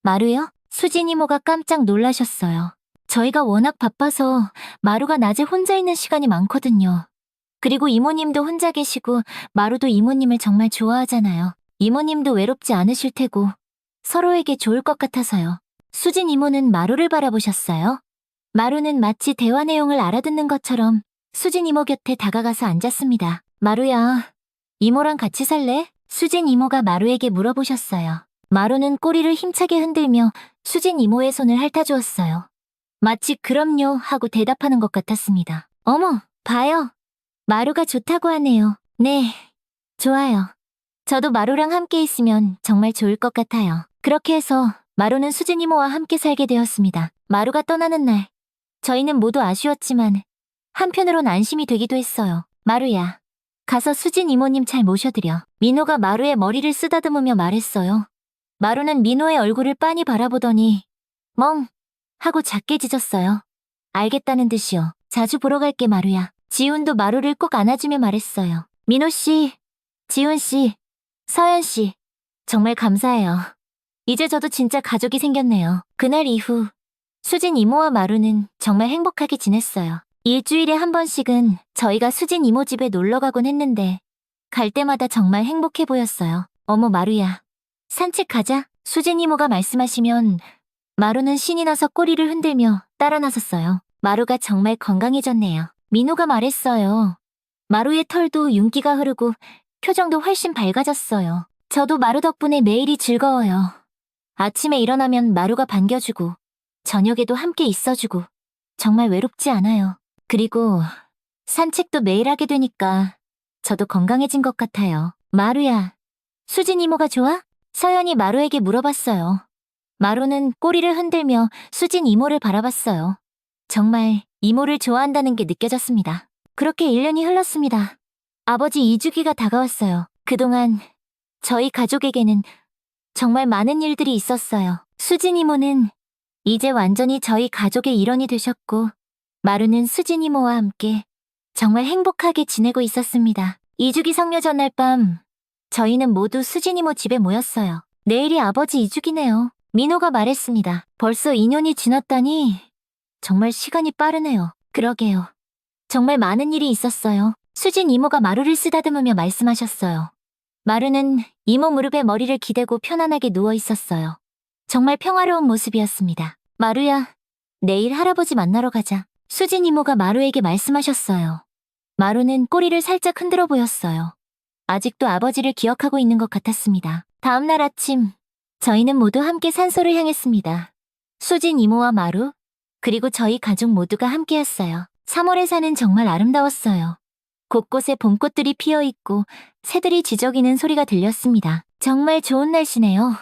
마루요? 수진 이모가 깜짝 놀라셨어요. 저희가 워낙 바빠서 마루가 낮에 혼자 있는 시간이 많거든요. 그리고 이모님도 혼자 계시고 마루도 이모님을 정말 좋아하잖아요. 이모님도 외롭지 않으실 테고 서로에게 좋을 것 같아서요. 수진 이모는 마루를 바라보셨어요. 마루는 마치 대화 내용을 알아듣는 것처럼 수진 이모 곁에 다가가서 앉았습니다. 마루야, 이모랑 같이 살래? 수진 이모가 마루에게 물어보셨어요. 마루는 꼬리를 힘차게 흔들며 수진 이모의 손을 핥아주었어요. 마치 그럼요 하고 대답하는 것 같았습니다. 어머, 봐요. 마루가 좋다고 하네요. 네, 좋아요. 저도 마루랑 함께 있으면 정말 좋을 것 같아요. 그렇게 해서 마루는 수진 이모와 함께 살게 되었습니다. 마루가 떠나는 날, 저희는 모두 아쉬웠지만 한편으론 안심이 되기도 했어요. 마루야, 가서 수진 이모님 잘 모셔드려. 민호가 마루의 머리를 쓰다듬으며 말했어요. 마루는 민호의 얼굴을 빤히 바라보더니 멍! 하고 작게 짖었어요. 알겠다는 듯이요. 자주 보러 갈게 마루야. 지훈도 마루를 꼭 안아주며 말했어요. 민호씨, 지훈씨, 서연씨, 정말 감사해요. 이제 저도 진짜 가족이 생겼네요. 그날 이후 수진 이모와 마루는 정말 행복하게 지냈어요. 일주일에 한 번씩은 저희가 수진 이모 집에 놀러 가곤 했는데 갈 때마다 정말 행복해 보였어요. 어머 마루야, 산책 가자. 수진 이모가 말씀하시면 마루는 신이 나서 꼬리를 흔들며 따라 나섰어요. 마루가 정말 건강해졌네요. 민호가 말했어요. 마루의 털도 윤기가 흐르고 표정도 훨씬 밝아졌어요. 저도 마루 덕분에 매일이 즐거워요. 아침에 일어나면 마루가 반겨주고 저녁에도 함께 있어주고 정말 외롭지 않아요. 그리고 산책도 매일 하게 되니까 저도 건강해진 것 같아요. 마루야, 수진 이모가 좋아? 서연이 마루에게 물어봤어요. 마루는 꼬리를 흔들며 수진 이모를 바라봤어요. 정말 이모를 좋아한다는 게 느껴졌습니다. 그렇게 1년이 흘렀습니다. 아버지 이주기가 다가왔어요. 그동안 저희 가족에게는 정말 많은 일들이 있었어요. 수진 이모는 이제 완전히 저희 가족의 일원이 되셨고 마루는 수진 이모와 함께 정말 행복하게 지내고 있었습니다. 이주기 성묘 전날 밤 저희는 모두 수진 이모 집에 모였어요. 내일이 아버지 이주기네요. 민호가 말했습니다. 벌써 2년이 지났다니 정말 시간이 빠르네요. 그러게요. 정말 많은 일이 있었어요. 수진 이모가 마루를 쓰다듬으며 말씀하셨어요. 마루는 이모 무릎에 머리를 기대고 편안하게 누워 있었어요. 정말 평화로운 모습이었습니다. 마루야, 내일 할아버지 만나러 가자. 수진 이모가 마루에게 말씀하셨어요. 마루는 꼬리를 살짝 흔들어 보였어요. 아직도 아버지를 기억하고 있는 것 같았습니다. 다음 날 아침, 저희는 모두 함께 산소를 향했습니다. 수진 이모와 마루, 그리고 저희 가족 모두가 함께였어요. 3월의 산은 정말 아름다웠어요. 곳곳에 봄꽃들이 피어있고 새들이 지저귀는 소리가 들렸습니다. 정말 좋은 날씨네요.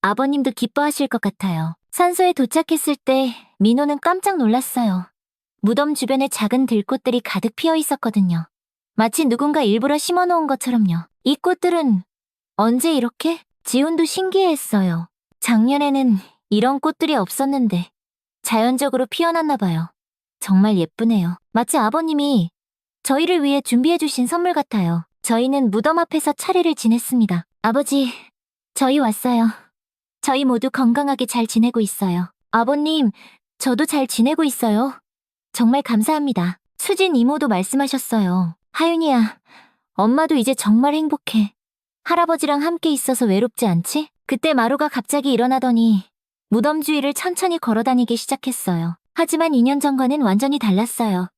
아버님도 기뻐하실 것 같아요. 산소에 도착했을 때 민호는 깜짝 놀랐어요. 무덤 주변에 작은 들꽃들이 가득 피어 있었거든요. 마치 누군가 일부러 심어놓은 것처럼요. 이 꽃들은 언제 이렇게? 지훈도 신기해했어요. 작년에는 이런 꽃들이 없었는데 자연적으로 피어났나 봐요. 정말 예쁘네요. 마치 아버님이 저희를 위해 준비해주신 선물 같아요. 저희는 무덤 앞에서 차례를 지냈습니다. 아버지, 저희 왔어요. 저희 모두 건강하게 잘 지내고 있어요. 아버님, 저도 잘 지내고 있어요. 정말 감사합니다. 수진 이모도 말씀하셨어요. 하윤이야, 엄마도 이제 정말 행복해. 할아버지랑 함께 있어서 외롭지 않지? 그때 마루가 갑자기 일어나더니 무덤 주위를 천천히 걸어다니기 시작했어요. 하지만 2년 전과는 완전히 달랐어요.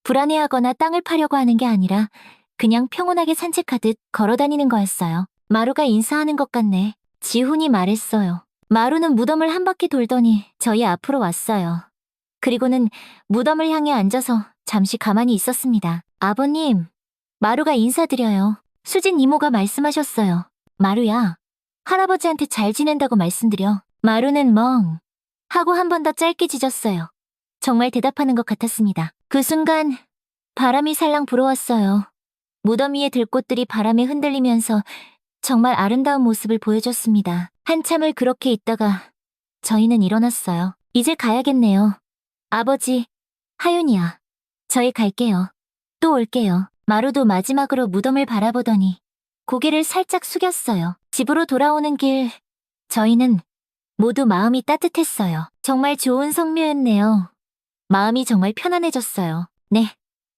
불안해하거나 땅을 파려고 하는 게 아니라 그냥 평온하게 산책하듯 걸어다니는 거였어요. 마루가 인사하는 것 같네. 지훈이 말했어요. 마루는 무덤을 한 바퀴 돌더니 저희 앞으로 왔어요. 그리고는 무덤을 향해 앉아서 잠시 가만히 있었습니다. 아버님, 마루가 인사드려요. 수진 이모가 말씀하셨어요. 마루야, 할아버지한테 잘 지낸다고 말씀드려. 마루는 멍 하고 한 번 더 짧게 짖었어요. 정말 대답하는 것 같았습니다. 그 순간 바람이 살랑 불어왔어요. 무덤 위의 들꽃들이 바람에 흔들리면서 정말 아름다운 모습을 보여줬습니다. 한참을 그렇게 있다가 저희는 일어났어요. 이제 가야겠네요. 아버지, 하윤이야. 저희 갈게요. 또 올게요. 마루도 마지막으로 무덤을 바라보더니 고개를 살짝 숙였어요. 집으로 돌아오는 길, 저희는 모두 마음이 따뜻했어요. 정말 좋은 성묘였네요. 마음이 정말 편안해졌어요. 네,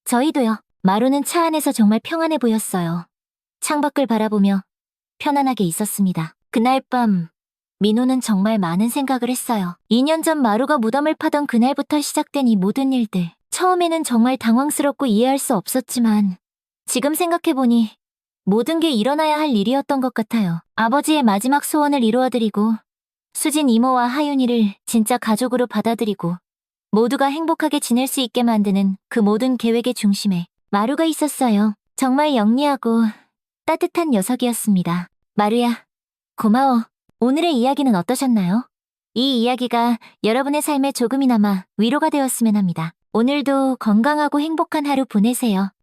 저희도요. 마루는 차 안에서 정말 평안해 보였어요. 창밖을 바라보며 편안하게 있었습니다. 그날 밤, 민호는 정말 많은 생각을 했어요. 2년 전 마루가 무덤을 파던 그날부터 시작된 이 모든 일들. 처음에는 정말 당황스럽고 이해할 수 없었지만 지금 생각해보니 모든 게 일어나야 할 일이었던 것 같아요. 아버지의 마지막 소원을 이루어드리고 수진 이모와 하윤이를 진짜 가족으로 받아들이고 모두가 행복하게 지낼 수 있게 만드는 그 모든 계획의 중심에 마루가 있었어요. 정말 영리하고 따뜻한 녀석이었습니다. 마루야, 고마워. 오늘의 이야기는 어떠셨나요? 이 이야기가 여러분의 삶에 조금이나마 위로가 되었으면 합니다. 오늘도 건강하고 행복한 하루 보내세요.